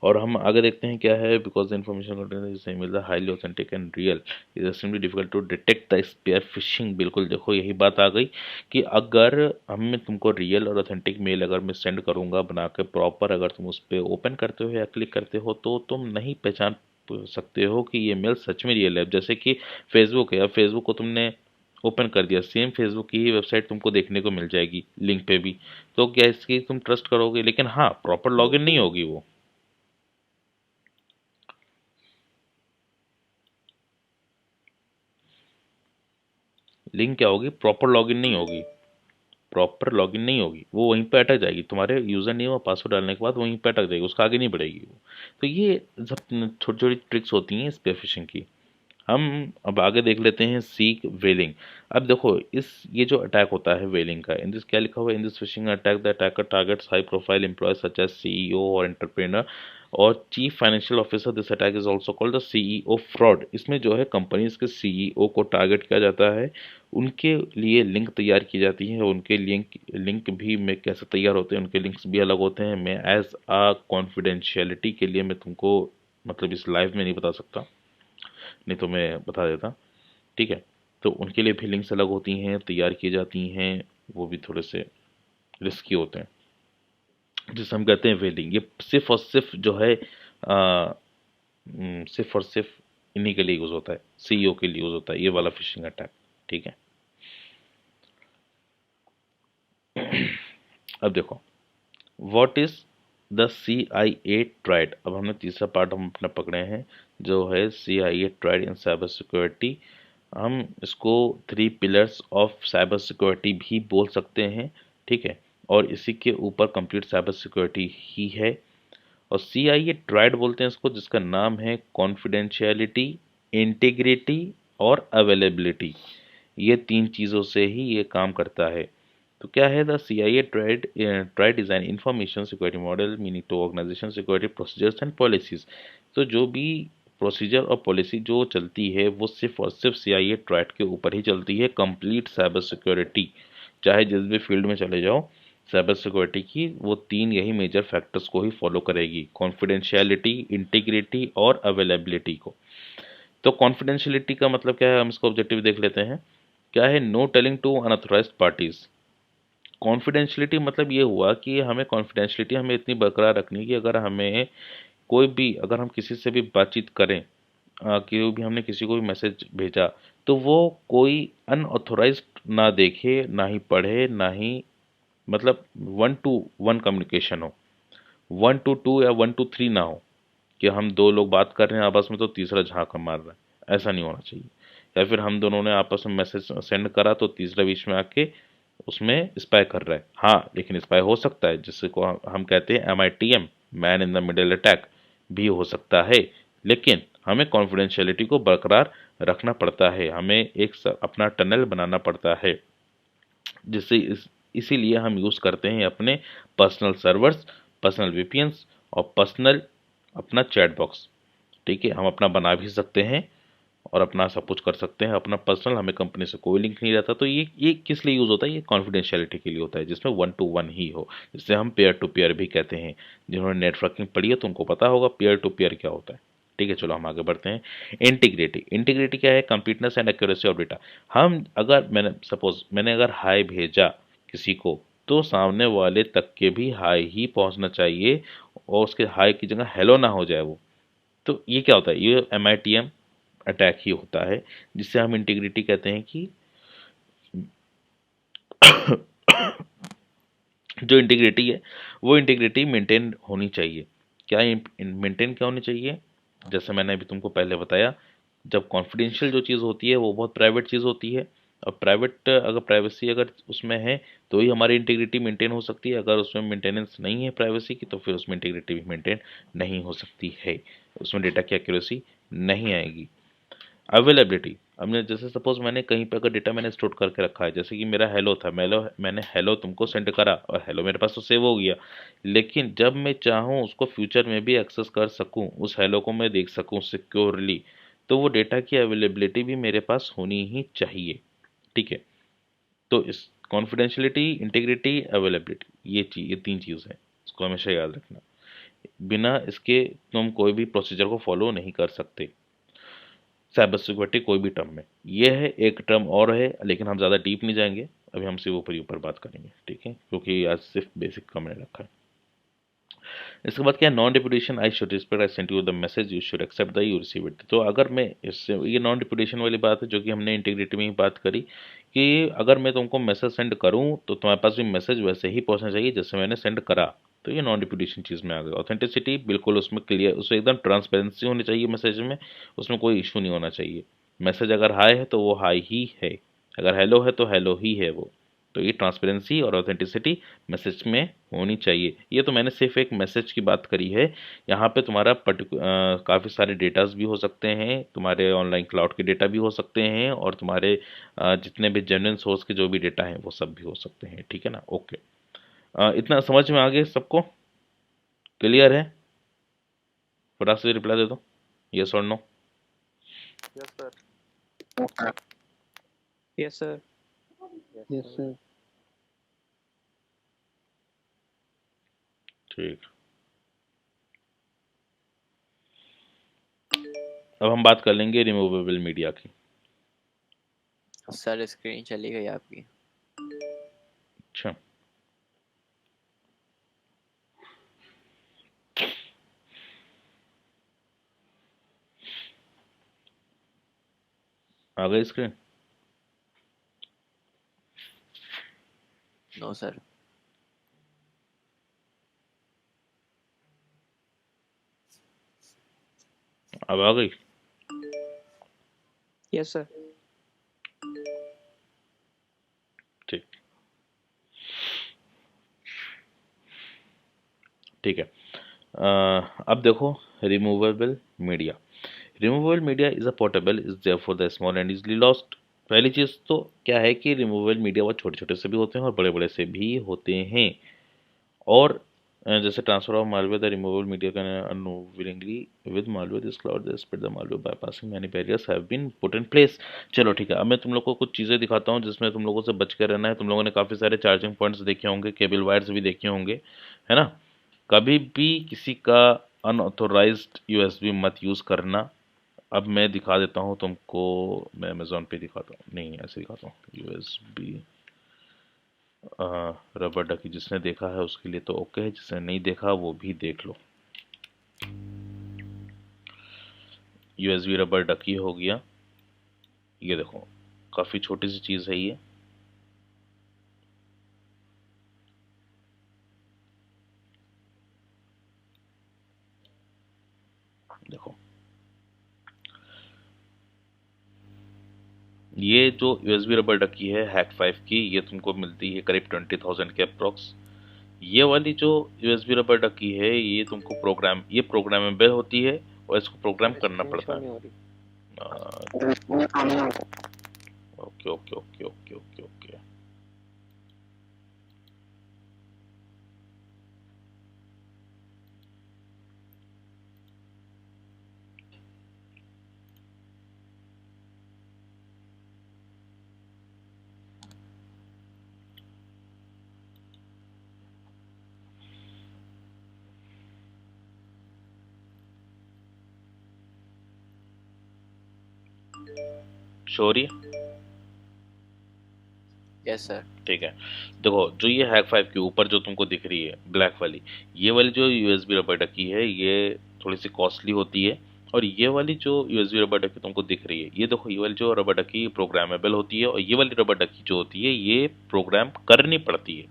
और हम आगे देखते हैं क्या है, बिकॉज इन्फॉर्मेशन कंटेंट मिल रहा highly authentic and real is extremely difficult to detect the spear phishing. बिल्कुल देखो यही बात आ गई कि अगर हम तुमको रियल और ऑथेंटिक मेल अगर मैं सेंड करूंगा बना के प्रॉपर, अगर तुम उस पर ओपन करते हो या क्लिक करते हो तो तुम नहीं पहचान सकते हो कि ये मेल सच में रियल है। जैसे कि फेसबुक है, अब फेसबुक को तुमने ओपन कर दिया, सेम फेसबुक की ही वेबसाइट तुमको देखने को मिल जाएगी लिंक पे भी, तो क्या इसकी तुम ट्रस्ट करोगे, लेकिन हाँ प्रॉपर लॉगिन नहीं होगी वो। लिंक क्या होगी, प्रॉपर लॉगिन नहीं होगी, प्रॉपर लॉगिन नहीं होगी, वो वहीं पे अटक जाएगी, तुम्हारे यूज़र नेम और पासवर्ड डालने के बाद वहीं पे अटक जाएगी, उसका आगे नहीं बढ़ेगी वो। तो ये सब छोटी छोटी ट्रिक्स होती हैं स्पेयर फिशिंग की। हम अब आगे देख लेते हैं सीक वेलिंग। अब देखो इस ये जो अटैक होता है वेलिंग का, इन दिस क्या लिखा हुआ है, in this phishing attack the attacker targets high profile employ such as CEO और एंटरप्रेन्योर और chief financial officer. This attack is also called the CEO fraud. इसमें जो है कंपनीज के CEO को टारगेट किया जाता है, उनके लिए लिंक तैयार की जाती है। उनके लिंक लिंक भी में कैसे तैयार होते हैं, उनके लिंक्स भी अलग होते हैं। मैं एज आ कॉन्फिडेंशियलिटी के लिए मैं तुमको मतलब इस लाइव में नहीं बता सकता, नहीं तो मैं बता देता, ठीक है। तो उनके लिए भी लिंक्स अलग होती हैं, तैयार की जाती हैं, वो भी थोड़े से रिस्की होते हैं, जिसे हम कहते हैं वेलिंग। ये सिर्फ और सिर्फ जो है सिर्फ और सिर्फ इन्हीं के लिए यूज़ होता है, CEO के लिए यूज़ होता है ये वाला फिशिंग अटैक, ठीक है। अब देखो what is the CIA tried. अब हमने तीसरा पार्ट हम अपना पकड़े हैं जो है CIA tried in cyber security. हम इसको 3 पिलर्स ऑफ साइबर सिक्योरिटी भी बोल सकते हैं, ठीक है। और इसी के ऊपर कंप्लीट साइबर सिक्योरिटी ही है। और CIA ट्राइड बोलते हैं इसको, जिसका नाम है कॉन्फिडेंशियलिटी, इंटीग्रिटी और अवेलेबिलिटी। ये 3 चीज़ों से ही ये काम करता है। तो क्या है, the CIA triad design information security model meaning to organization security procedures and policies. तो जो भी प्रोसीजर और पॉलिसी जो चलती है वो सिर्फ और सिर्फ CIA ट्राइड के ऊपर ही चलती है। कंप्लीट साइबर सिक्योरिटी चाहे जिस भी फील्ड में चले जाओ, साइबर सिक्योरिटी की वो 3 यही मेजर फैक्टर्स को ही फॉलो करेगी, कॉन्फिडेंशियलिटी, इंटीग्रिटी और अवेलेबिलिटी को। तो कॉन्फिडेंशियलिटी का मतलब क्या है, हम इसको ऑब्जेक्टिव देख लेते हैं। क्या है, no telling to unauthorized parties. Confidentiality मतलब ये हुआ कि हमें कॉन्फिडेंशियलिटी हमें इतनी बरकरार रखनी है कि अगर हमें कोई भी, अगर हम किसी से भी बातचीत करें, कि भी हमने किसी को भी मैसेज भेजा, तो वो कोई अनऑथोराइज्ड ना देखे, ना ही पढ़े, ना ही मतलब 1-to-1 कम्युनिकेशन हो, 1-to-2 या 1-to-3 ना हो, कि हम 2 लोग बात कर रहे हैं आपस में तो तीसरा झांका मार रहा है, ऐसा नहीं होना चाहिए। या फिर हम दोनों ने आपस में मैसेज सेंड करा तो तीसरा बीच में आके उसमें स्पाई कर रहा है। हाँ लेकिन स्पाई हो सकता है, जिसको हम कहते हैं MITM, man in the middle attack भी हो सकता है। लेकिन हमें कॉन्फिडेंशियलिटी को बरकरार रखना पड़ता है, हमें एक अपना टनल बनाना पड़ता है, जिससे इसीलिए हम यूज़ करते हैं अपने पर्सनल सर्वर्स, पर्सनल VPNs और पर्सनल अपना चैट बॉक्स, ठीक है। हम अपना बना भी सकते हैं और अपना सब कुछ कर सकते हैं अपना पर्सनल, हमें कंपनी से कोई लिंक नहीं रहता। तो ये किस लिए यूज़ होता है, ये कॉन्फिडेंशियलिटी के लिए होता है, जिसमें 1-to-1 ही हो, जिससे हम पेयर टू पेयर भी कहते हैं। जिन्होंने नेटवर्किंग पढ़ी है तो उनको पता होगा पेयर टू पेयर क्या होता है, ठीक है, चलो हम आगे बढ़ते हैं। इंटीग्रिटी, इंटीग्रिटी क्या है? Completeness and accuracy of data. हम अगर मैंने अगर हाई भेजा किसी को, तो सामने वाले तक के भी हाई ही पहुंचना चाहिए, और उसके हाई की जगह हेलो ना हो जाए वो। तो ये क्या होता है? ये MITM अटैक ही होता है, जिससे हम इंटीग्रिटी कहते हैं कि जो इंटीग्रिटी है वो इंटीग्रिटी मेंटेन होनी चाहिए। क्या मेंटेन क्या होनी चाहिए? जैसे मैंने अभी तुमको पहले बताया, जब कॉन्फिडेंशियल जो चीज़ होती है वो बहुत प्राइवेट चीज़ होती है। अब प्राइवेट, अगर प्राइवेसी अगर उसमें है तो ही हमारी इंटीग्रिटी मेंटेन हो सकती है। अगर उसमें मेंटेनेंस नहीं है प्राइवेसी की, तो फिर उसमें इंटीग्रिटी भी मेंटेन नहीं हो सकती है, उसमें डेटा की एक्यूरेसी नहीं आएगी। अवेलेबिलिटी, अब मैं जैसे सपोज मैंने कहीं पर अगर डेटा मैंने स्टोर करके रखा है, जैसे कि मेरा हेलो था, मैंने हेलो तुमको सेंड करा और हेलो मेरे पास तो सेव हो गया, लेकिन जब मैं चाहूँ उसको फ्यूचर में भी एक्सेस कर सकूँ, उस हेलो को मैं देख सकूँ सिक्योरली, तो वो डेटा की अवेलेबिलिटी भी मेरे पास होनी ही चाहिए। ठीक है, तो इस कॉन्फिडेंशियलिटी, इंटीग्रिटी, अवेलेबिलिटी, ये तीन चीज़ है, इसको हमेशा याद रखना। बिना इसके तुम कोई भी प्रोसीजर को फॉलो नहीं कर सकते साइबर सिक्योरिटी कोई भी टर्म में। ये है, एक टर्म और है, लेकिन हम ज़्यादा डीप नहीं जाएंगे, अभी हम सिर्फ ऊपर ही ऊपर बात करेंगे, ठीक है, क्योंकि आज सिर्फ बेसिक का मैंने रखा है। इसके बाद क्या है? Non repudiation, I should respect, I send you the message, you should accept the, you receive it. तो अगर मैं इससे, ये नॉन डिपुटेशन वाली बात है जो कि हमने इंटीग्रिटी में ही बात करी, कि अगर मैं तुमको मैसेज सेंड करूँ तो तुम्हारे पास भी मैसेज वैसे ही पहुंचना चाहिए जैसे मैंने सेंड करा। तो ये नॉन डिपुटेशन चीज़ में आ गई। ऑथेंटिसिटी, बिल्कुल उसमें क्लियर, उसमें एकदम ट्रांसपेरेंसी होनी चाहिए मैसेज में, उसमें कोई इशू नहीं होना चाहिए। मैसेज अगर हाई है तो वो हाई ही है, अगर हेलो है तो हेलो ही है वो। तो ये ट्रांसपेरेंसी और ऑथेंटिसिटी मैसेज में होनी चाहिए। ये तो मैंने सिर्फ एक मैसेज की बात करी है। यहाँ पे तुम्हारा काफ़ी सारे डेटास भी हो सकते हैं, तुम्हारे ऑनलाइन क्लाउड के डेटा भी हो सकते हैं, और तुम्हारे जितने भी जेन्युइन सोर्स के जो भी डेटा हैं वो सब भी हो सकते हैं। ठीक है ना? ओके, इतना समझ में आ गया सबको? क्लियर है? फटाक से रिप्लाई दे दो, यस और no. Yes sir. Yes sir. Yes sir. ठीक, अब हम बात कर लेंगे रिमूवेबल मीडिया की। सर स्क्रीन चली गई आपकी। अच्छा, आ गई स्क्रीन? No sir. अब आ गई? Yes sir. ठीक, ठीक है। अब देखो, removable media, removable media is a portable, is there for the small and easily lost. पहली चीज़ तो क्या है कि रिमूवेबल मीडिया वो छोटे छोटे से भी होते हैं और बड़े बड़े से भी होते हैं। और जैसे transfer of malware, the removable media can unwillingly with malware this cloud the spread the malware bypassing many barriers have been put in place. चलो ठीक है, अब मैं तुम लोग को कुछ चीज़ें दिखाता हूँ जिसमें तुम लोगों से बच के रहना है। तुम लोगों ने काफ़ी सारे चार्जिंग पॉइंट्स देखे होंगे, केबल वायर्स भी देखे होंगे, है ना? कभी भी किसी का अनऑथोराइज्ड यूएसबी मत यूज़ करना। अब मैं दिखा देता हूँ तुमको, मैं अमेज़ॉन पे दिखाता हूँ, नहीं ऐसे दिखाता हूँ, यूएसबी रबर डकी। जिसने देखा है उसके लिए तो ओके है, जिसने नहीं देखा वो भी देख लो। यूएसबी रबर डकी हो गया, ये देखो, काफ़ी छोटी सी चीज़ है ये। देखो, ये जो यूएसबी रबर डकी है हैक 5 की, ये तुमको मिलती है करीब 20,000 के अप्रॉक्स। ये वाली जो यूएसबी रबर डकी है, ये तुमको ये प्रोग्रामेबल होती है, और इसको प्रोग्राम सर करना स्क्रीन शो पड़ता है। नहीं हो रही। Okay okay okay okay okay okay. Show हो रही है? Yes sir. ठीक है। देखो जो ये हैक 5 के ऊपर जो तुमको दिख रही है ब्लैक वाली, ये वाली जो यूएसबी रबर डकी है ये थोड़ी सी कॉस्टली होती है। और ये वाली जो यूएसबी रबर डकी तुमको दिख रही है, ये देखो ये वाली जो रबर डकी प्रोग्रामेबल होती है, और ये वाली रबर डकी जो होती है ये प्रोग्राम करनी पड़ती है,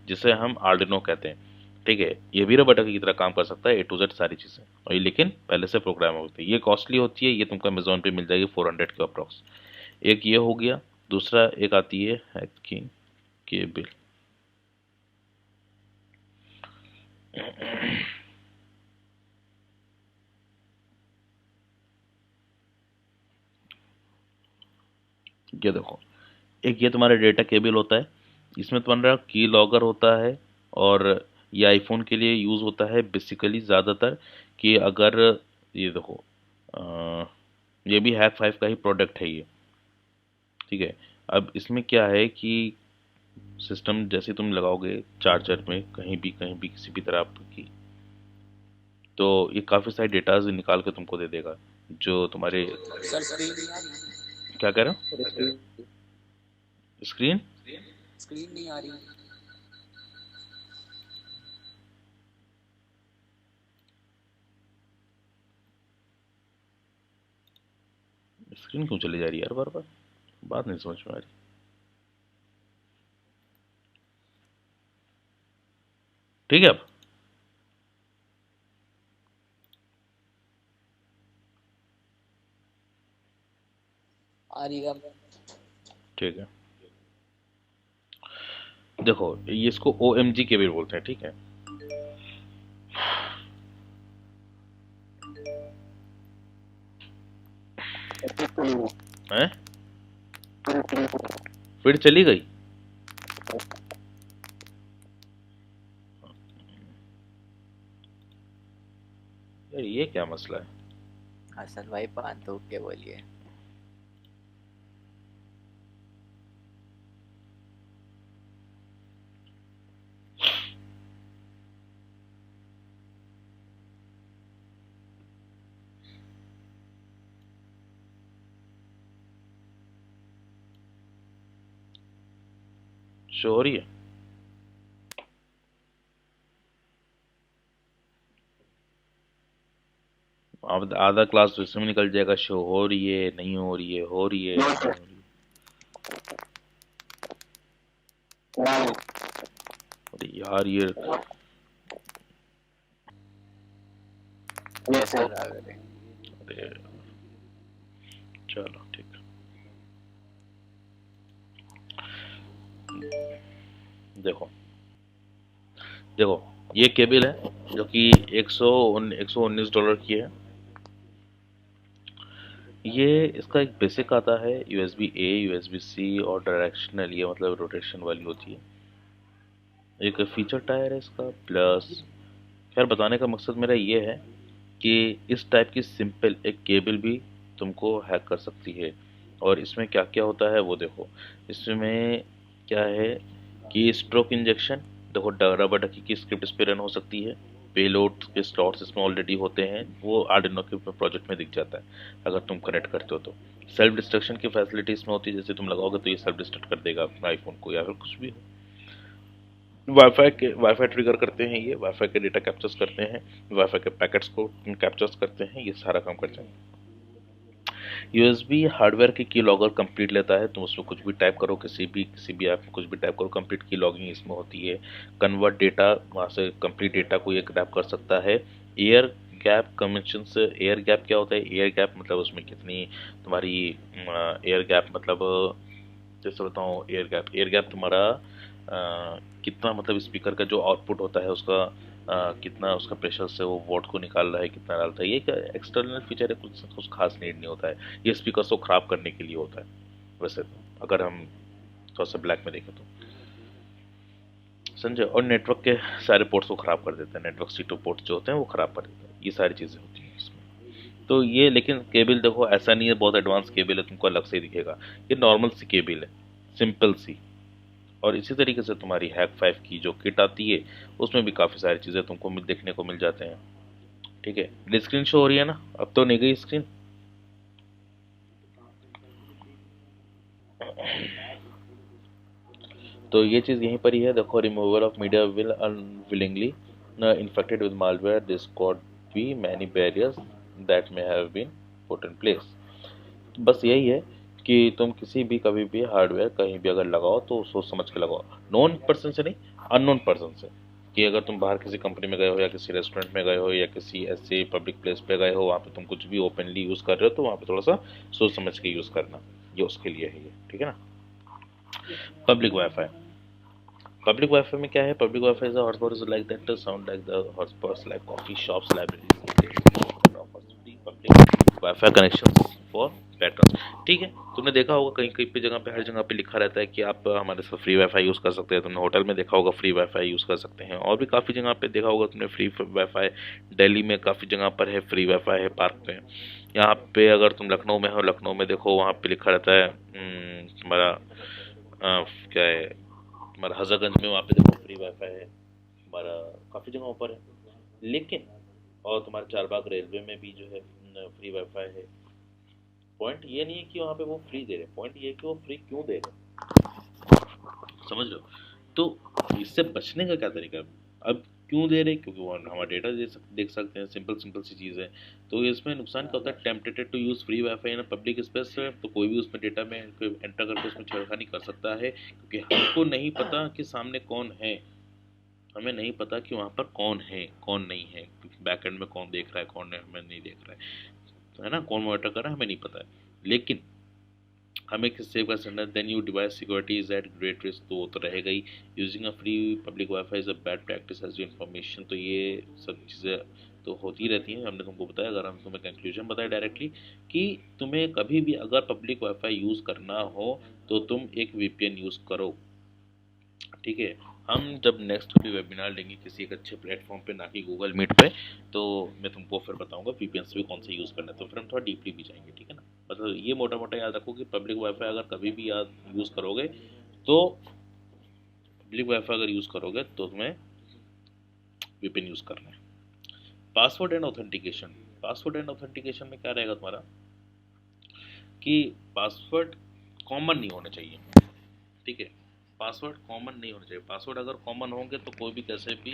जिसे हम आर्डिनो कहते हैं। ठीक है, ये भी रबर डकी की तरह काम कर सकता है, ए टू जेड सारी चीज़ें, और ये लेकिन पहले से प्रोग्राम होती है। ये कॉस्टली होती है, ये तुमको अमेजोन पे मिल जाएगी 400 के अप्रॉक्स। एक ये हो गया। दूसरा एक आती है हैकिंग केबल। ये देखो, एक ये तुम्हारा डेटा केबल होता है, इसमें तुम्हारा की लॉगर होता है, और ये आईफोन के लिए यूज़ होता है बेसिकली ज़्यादातर। कि अगर ये देखो, ये भी हैक 5 का ही प्रोडक्ट है ये। ठीक है, अब इसमें क्या है कि सिस्टम जैसे तुम लगाओगे चार्जर में कहीं भी किसी भी तरह की, तो ये काफ़ी सारे डेटाज निकाल के तुमको दे देगा जो तुम्हारे। सर स्क्रीन नहीं आ रही। क्या कह रहे हो? स्क्रीन? स्क्रीन नहीं आ रही। स्क्रीन क्यों चली जा रही है यार बार बार? बात नहीं समझ में आ रही। ठीक है, अब आ रही अब। ठीक है। देखो ये इसको OMG के भी बोलते हैं। ठीक है, हैं? फिर चली गई? यार ये क्या मसला है? हसन भाई पान तो के बोलिए। शो हो रही है? अब आधा क्लास तो इसमें निकल जाएगा, शो हो रही है नहीं हो रही है, हो रही है नहीं हो रही है। अरे यार ये यस सर आ गए। अरे चलो ठीक है। देखो देखो ये केबल है जो कि $119 की है। ये इसका एक बेसिक आता है USB A, USB C और डायरेक्शनल, ये मतलब रोटेशन वाली होती है। एक फीचर टायर है इसका प्लस। खैर बताने का मकसद मेरा ये है कि इस टाइप की सिंपल एक केबल भी तुमको हैक कर सकती है। और इसमें क्या क्या होता है वो देखो। इसमें क्या है कि स्ट्रोक इंजेक्शन, देखो रबर डकी की स्क्रिप्ट इस पे रन हो सकती है। पेलोड के स्लॉट्स इसमें ऑलरेडी होते हैं, वो आर्डिनो के प्रोजेक्ट में दिख जाता है अगर तुम कनेक्ट करते हो तो। सेल्फ डिस्ट्रक्शन की फैसिलिटी इसमें होती है, जैसे तुम लगाओगे तो ये सेल्फ डिस्ट्रक्ट कर देगा अपने आईफोन को या फिर कुछ भी हो। वाईफाई ट्रिगर करते हैं, ये वाईफाई के डेटा कैप्चर्स करते हैं, वाईफाई के पैकेट्स को कैप्चर्स करते हैं, ये सारा काम करते हैं। यूएसबी हार्डवेयर की लॉगर कंप्लीट लेता है, तुम उसमें कुछ भी टाइप करो, किसी भी ऐप में कुछ भी टाइप करो, कंप्लीट की लॉगिंग इसमें होती है। कन्वर्ट डेटा, वहाँ से कंप्लीट डेटा को ये ग्रैब कर सकता है। एयर गैप कमीशन से, एयर गैप क्या होता है? एयर गैप मतलब उसमें कितनी तुम्हारी एयर गैप मतलब, जैसे बताऊँ, एयर गैप तुम्हारा कितना मतलब स्पीकर का जो आउटपुट होता है उसका कितना उसका प्रेशर से वो वोट को निकाल रहा है, कितना डालता है। ये क्या एक्सटर्नल फीचर है, कुछ खास नीड नहीं होता है, ये स्पीकर को ख़राब करने के लिए होता है वैसे तो, अगर हम थोड़ा सा ब्लैक में देखें तो, समझे। और नेटवर्क के सारे पोर्ट्स को ख़राब कर देता है, नेटवर्क C2 पोर्ट्स जो होते हैं वो ख़राब कर देता है, ये सारी चीज़ें होती हैं इसमें। तो ये लेकिन केबल देखो ऐसा नहीं है बहुत एडवांस केबल है तुमको अलग से ही दिखेगा, ये नॉर्मल सी केबल है, सिंपल सी। और इसी तरीके से तुम्हारी हैक 5 की जो किट आती है उसमें भी काफ़ी सारी चीज़ें तुमको देखने को मिल जाते हैं। ठीक है, स्क्रीन शो हो रही है ना? अब तो नहीं गई स्क्रीन? तो ये चीज़ यहीं पर ही है, देखो, removal of media will unwillingly infected with malware, this could be many barriers that may have been put in place. बस यही है कि तुम किसी भी कभी भी हार्डवेयर कहीं भी अगर लगाओ तो सोच समझ के लगाओ, नोन पर्सन से नहीं, अननोन पर्सन से। कि अगर तुम बाहर किसी कंपनी में गए हो या किसी रेस्टोरेंट में गए हो या किसी ऐसे पब्लिक प्लेस पे गए हो, वहाँ पे तुम कुछ भी ओपनली यूज़ कर रहे हो, तो वहाँ पे थोड़ा सा सोच समझ के यूज़ करना, ये उसके लिए है ये, ठीक है ना। पब्लिक वाईफाई, पब्लिक वाईफाई में क्या है, public wifi is hotspot is like that sound like the hotspots like coffee shops, libraries, public wifi connections for pattern. ठीक है, तुमने देखा होगा कहीं कहीं पे जगह पे, हर जगह पे लिखा रहता है कि आप हमारे साथ फ्री वाईफाई यूज़ कर सकते हैं। तुमने होटल में देखा होगा फ्री वाईफाई यूज़ कर सकते हैं, और भी काफ़ी जगह पे देखा होगा तुमने फ्री वाईफाई। दिल्ली में काफ़ी जगह पर है फ्री वाईफाई है, पार्क पे। यहाँ पे अगर तुम लखनऊ में हो, लखनऊ में देखो वहाँ पे लिखा रहता है तुम्हारा क्या है, तुम्हारा हजरतगंज में वहाँ पे देखो फ्री वाईफाई है, तुम्हारा काफ़ी जगहों पर है। लेकिन और तुम्हारे चारबाग रेलवे में भी जो है फ्री वाईफाई है। पॉइंट ये नहीं है कि वहाँ पे वो फ्री दे रहे, पॉइंट ये है कि वो फ्री क्यों दे रहे, समझ लो। तो इससे बचने का क्या तरीका है? अब क्यों दे रहे, क्योंकि वो हमारा डेटा देख सकते हैं, सिंपल सिंपल सी चीज़ है। तो इसमें नुकसान क्या होता है, tempted to use free wifi in public space, तो कोई भी उसमें डेटा में एंटर करके उसमें छेड़खानी कर सकता है, क्योंकि हमको नहीं पता कि सामने कौन है, हमें नहीं पता कि वहाँ पर कौन है कौन नहीं है, बैक एंड में कौन देख रहा है कौन हमें नहीं देख रहा है ना, कौन मॉनिटर कर रहा है हमें नहीं पता है। लेकिन हमें किस सेव कर सकना है, then you device security is at great risk, तो वो तो रहेगा ही। Using a free public wifi is a bad practice as information, तो ये सब चीज़ें तो होती रहती हैं, हमने तुमको बताया। अगर हम तुम्हें कंक्लूजन बताए डायरेक्टली कि तुम्हें कभी भी अगर पब्लिक वाईफाई यूज़ करना हो तो तुम एक वीपीएन यूज़ करो, ठीक है। हम जब नेक्स्ट भी वेबिनार लेंगे किसी एक अच्छे प्लेटफॉर्म पे, ना कि गूगल मीट पे, तो मैं तुमको फिर बताऊंगा वीपीएन भी कौन सा यूज़ करना है, तो फिर हम थोड़ा डीपली भी जाएंगे, ठीक है ना। मतलब ये मोटा मोटा याद रखो कि पब्लिक वाईफाई अगर कभी भी याद यूज़ करोगे तो, पब्लिक वाईफाई अगर यूज़ करोगे तो तुम्हें वीपीएन यूज़ करना है। Password and authentication, password and authentication में क्या रहेगा तुम्हारा कि पासवर्ड कॉमन नहीं होने चाहिए, ठीक है। पासवर्ड कॉमन नहीं होना चाहिए, पासवर्ड अगर कॉमन होंगे तो कोई भी कैसे भी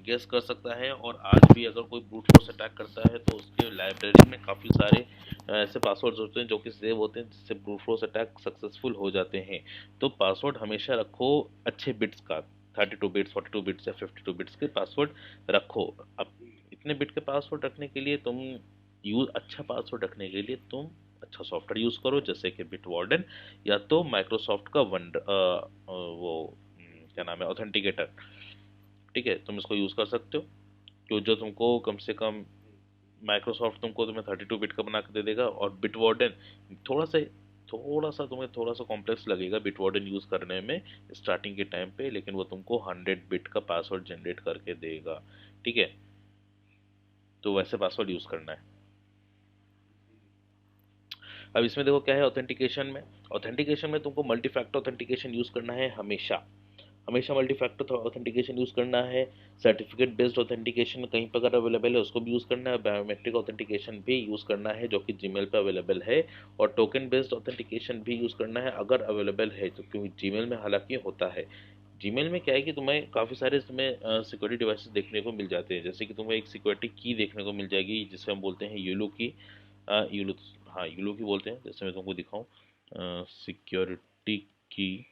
गेस कर सकता है। और आज भी अगर कोई ब्रूट फोर्स अटैक करता है तो उसके लाइब्रेरी में काफ़ी सारे ऐसे पासवर्ड्स होते हैं जो कि सेव होते हैं, जिससे ब्रूट फोर्स अटैक सक्सेसफुल हो जाते हैं। तो पासवर्ड हमेशा रखो अच्छे बिट्स का, 32 बिट्स, 42 बिट्स या 52 बिट्स के पासवर्ड रखो। अब इतने बिट के पासवर्ड रखने के लिए तुम यूज अच्छा पासवर्ड रखने के लिए तुम अच्छा सॉफ्टवेयर यूज़ करो, जैसे कि बिट वार्डन या तो माइक्रोसॉफ्ट का वो क्या नाम है, ऑथेंटिकेटर, ठीक है, तुम इसको यूज़ कर सकते हो। तो जो तुमको कम से कम माइक्रोसॉफ्ट तुमको तुम्हें 32 बिट का बना के दे देगा, और बिट वार्डन थोड़ा सा तुम्हें थोड़ा सा कॉम्प्लेक्स लगेगा बिट वार्डन यूज़ करने में स्टार्टिंग के टाइम पे, लेकिन वो तुमको 100 बिट का पासवर्ड जनरेट करके देगा, ठीक है। तो वैसे पासवर्ड यूज़ करना है। अब इसमें देखो क्या है ऑथेंटिकेशन में तुमको मल्टी फैक्टर ऑथेंटिकेशन यूज़ करना है, हमेशा हमेशा मल्टी फैक्टर ऑथेंटिकेशन यूज़ करना है। सर्टिफिकेट बेस्ड ऑथेंटिकेशन कहीं पर अगर अवेलेबल है उसको भी यूज़ करना है, बायोमेट्रिक ऑथेंटिकेशन भी यूज़ करना है जो कि जीमेल पे अवेलेबल है, और टोकन बेस्ड ऑथेंटिकेशन भी यूज़ करना है अगर अवेलेबल है, तो क्योंकि जीमेल में हालांकि होता है। जीमेल में क्या है कि तुम्हें काफ़ी सारे इसमें सिक्योरिटी डिवाइसेस देखने को मिल जाते हैं, जैसे कि तुम्हें एक सिक्योरिटी की देखने को मिल जाएगी जिसे हम बोलते हैं यूलो की, यूलो, हाँ यूलो की बोलते हैं। जैसे मैं तुमको दिखाऊं, सिक्योरिटी की,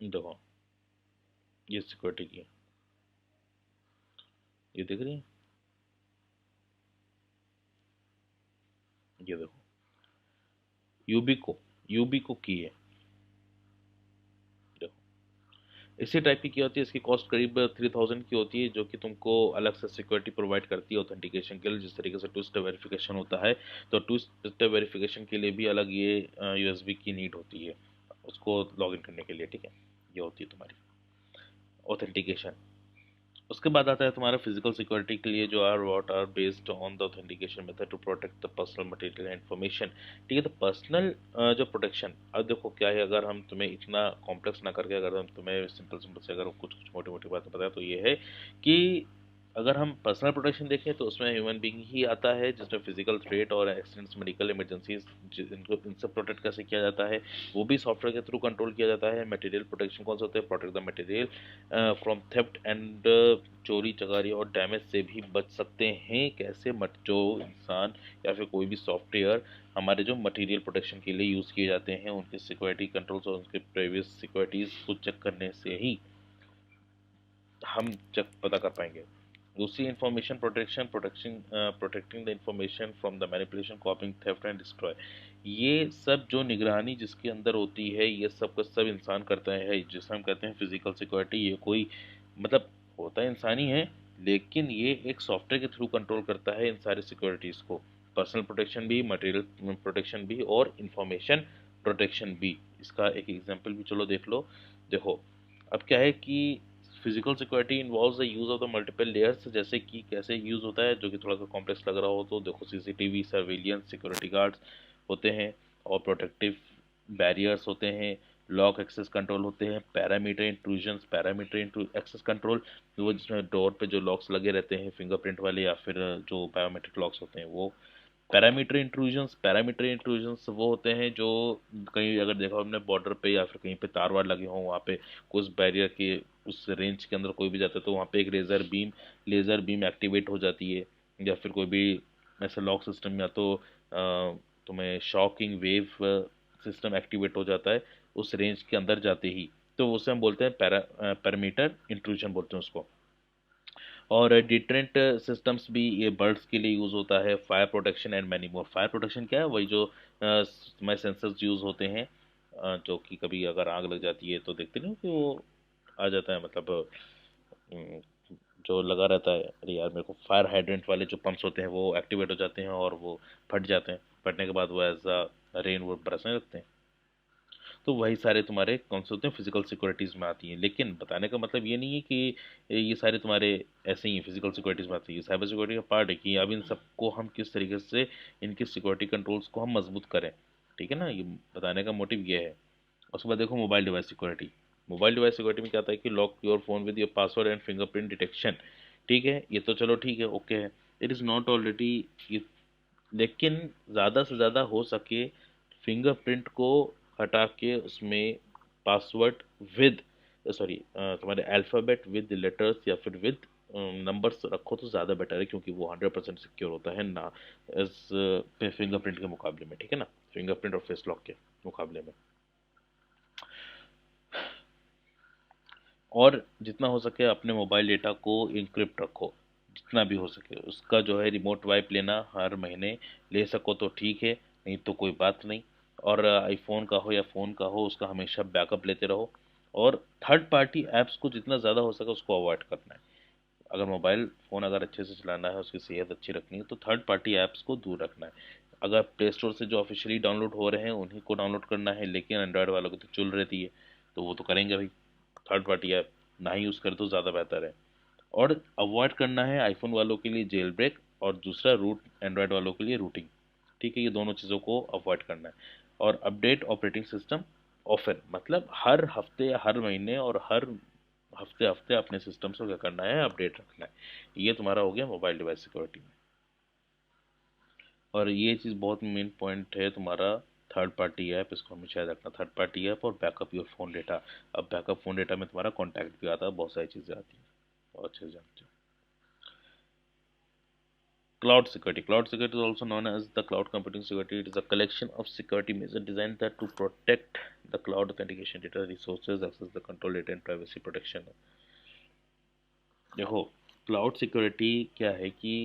देखो ये सिक्योरिटी की है, ये देख रही है, ये देखो यूबीको की है, देखो इसी टाइप की होती है। इसकी कॉस्ट करीब 3000 की होती है, जो कि तुमको अलग से सिक्योरिटी प्रोवाइड करती है ऑथेंटिकेशन के लिए। जिस तरीके से टू स्टेप वेरिफिकेशन होता है, तो टू स्टेप वेरिफिकेशन के लिए भी अलग ये यूएसबी की नीड होती है उसको लॉगिन करने के लिए, ठीक है। ये होती है तुम्हारी ऑथेंटिकेशन। उसके बाद आता है तुम्हारा फिजिकल सिक्योरिटी के लिए जो are what are based on the authentication method to protect the personal material and information. ठीक है, तो पर्सनल जो प्रोटेक्शन, अब देखो क्या है, अगर हम तुम्हें इतना कॉम्प्लेक्स ना करके, अगर हम तुम्हें सिंपल सिंपल से अगर कुछ कुछ मोटी मोटी बातें बताएं, तो ये है कि अगर हम पर्सनल प्रोटेक्शन देखें तो उसमें ह्यूमन बीइंग ही आता है, जिसमें फिजिकल थ्रेट और एक्सीडेंट्स, मेडिकल इमरजेंसीज, इनको इनसे प्रोटेक्ट कैसे किया जाता है, वो भी सॉफ्टवेयर के थ्रू कंट्रोल किया जाता है। मटेरियल प्रोटेक्शन कौन सा होता है, protect the material from theft and, चोरी चकारी और डैमेज से भी बच सकते हैं। कैसे, मट जो इंसान या फिर कोई भी सॉफ्टवेयर हमारे जो मटेरियल प्रोटेक्शन के लिए यूज़ किए जाते हैं, उनके सिक्योरिटी कंट्रोल्स और उनके प्रीवियस सिक्योरिटीज़ को चेक करने से ही हम चेक पता कर पाएंगे। दूसरी, information protection, protecting the information from the manipulation, कॉपिंग, theft and destroy. ये सब जो निगरानी जिसके अंदर होती है, ये सब का सब इंसान करता है, जिसे हम कहते हैं फिजिकल सिक्योरिटी। ये कोई मतलब होता है इंसानी है, लेकिन ये एक सॉफ्टवेयर के थ्रू कंट्रोल करता है इन सारी सिक्योरिटीज़ को। पर्सनल प्रोटेक्शन भी, मटेरियल प्रोटेक्शन भी और इंफॉर्मेशन प्रोटेक्शन भी। इसका एक एग्जांपल भी चलो देख लो। देखो, अब क्या है कि physical security involves the use of the multiple layers, जैसे कि कैसे यूज़ होता है, जो कि थोड़ा सा कॉम्प्लेक्स लग रहा हो तो देखो, सीसीटीवी, सर्विलियंस, सिक्योरिटी गार्ड्स होते हैं और प्रोटेक्टिव बैरियर्स होते हैं, लॉक एक्सेस कंट्रोल होते हैं, parameter intrusions, parameter access control, वो जिसमें डोर पे जो लॉक्स लगे रहते हैं फिंगरप्रिंट वाले या फिर जो बायोमेट्रिक लॉक्स होते हैं वो। पैरामीटर इंट्रूजन्स वो होते हैं जो कहीं अगर देखो हमने बॉर्डर पे या फिर कहीं पे तार वार लगे हों, वहाँ पे कुछ बैरियर के उस रेंज के अंदर कोई भी जाता है तो वहाँ पे एक लेज़र बीम एक्टिवेट हो जाती है, या फिर कोई भी ऐसा लॉक सिस्टम, या तो तुम्हें शॉकिंग वेव सिस्टम एक्टिवेट हो जाता है उस रेंज के अंदर जाते ही, तो उसे हम बोलते हैं पैरामीटर इंट्रूजन बोलते हैं उसको। और डिटरेंट सिस्टम्स भी ये बर्ड्स के लिए यूज़ होता है, fire protection and many more. Fire protection क्या है, वही जो हमारे सेंसर्स यूज़ होते हैं, जो कि कभी अगर आग लग जाती है तो देखते नहीं हो कि वो आ जाता है, मतलब अम, जो लगा रहता है, अरे यार मेरे को, फायर हाइड्रेंट वाले जो पंप्स होते हैं वो एक्टिवेट हो जाते हैं और वो फट जाते हैं, फटने के बाद वो एज अ रेन वो बरसने लगते हैं। तो वही सारे तुम्हारे कौन से होते हैं, फिजिकल सिक्योरिटीज़ में आती हैं। लेकिन बताने का मतलब ये नहीं है कि ये सारे तुम्हारे ऐसे ही फिजिकल सिक्योरिटीज़ में आती है, साइबर सिक्योरिटी का पार्ट है कि अब इन सबको हम किस तरीके से इनकी सिक्योरिटी कंट्रोल्स को हम मजबूत करें। ठीक है ना, ये बताने का मोटिव ये है। उसके बाद देखो, mobile device security. Mobile device security में क्या आता है कि lock your phone with your password and fingerprint detection. ठीक है, ये तो चलो ठीक है, ओके है, इट इज़ नॉट ऑलरेडी, लेकिन ज़्यादा से ज़्यादा हो सके फिंगरप्रिंट को हटा के उसमें पासवर्ड विद, सॉरी, तुम्हारे अल्फ़ाबेट विद लेटर्स या फिर विद नंबर्स रखो तो ज़्यादा बेटर है, क्योंकि वो 100% सिक्योर होता है ना, इस फिंगरप्रिंट के मुकाबले में। ठीक है ना, फिंगरप्रिंट और फेस लॉक के मुकाबले में। और जितना हो सके अपने मोबाइल डेटा को इंक्रिप्ट रखो, जितना भी हो सके। उसका जो है रिमोट वाइप लेना हर महीने ले सको तो ठीक है, नहीं तो कोई बात नहीं। और आईफोन का हो या फ़ोन का हो, उसका हमेशा बैकअप लेते रहो। और थर्ड पार्टी ऐप्स को जितना ज़्यादा हो सके उसको अवॉइड करना है। अगर मोबाइल फ़ोन अगर अच्छे से चलाना है, उसकी सेहत अच्छी रखनी है, तो थर्ड पार्टी ऐप्स को दूर रखना है। अगर प्ले स्टोर से जो ऑफिशियली डाउनलोड हो रहे हैं उन्हीं को डाउनलोड करना है, लेकिन एंड्रॉयड वालों की तो चुल रहती है, तो वो तो करेंगे भाई, थर्ड पार्टी ऐप ना ही यूज़ करें तो ज़्यादा बेहतर है। और अवॉइड करना है आईफोन वालों के लिए जेल ब्रेक, और दूसरा रूट एंड्रॉयड वालों के लिए रूटिंग। ठीक है, ये दोनों चीज़ों को अवॉइड करना है। और अपडेट ऑपरेटिंग सिस्टम ऑफन, मतलब हर हफ्ते या हर महीने और हर हफ्ते हफ्ते अपने सिस्टम्स को क्या करना है, अपडेट रखना है। ये तुम्हारा हो गया मोबाइल डिवाइस सिक्योरिटी में। और ये चीज़ बहुत मेन पॉइंट है तुम्हारा, थर्ड पार्टी ऐप, इसको हमेशा याद रखना, थर्ड पार्टी ऐप और बैकअप योर फ़ोन डेटा। अब बैकअप फ़ोन डेटा में तुम्हारा कॉन्टैक्ट भी आता है, बहुत सारी चीज़ें आती हैं, और अच्छे से जानते हो। Cloud security. Cloud security is also known as the cloud computing security. It is a collection of security measures designed to protect the cloud authentication data, resources, access the control data and privacy protection. देखो, cloud security क्या है कि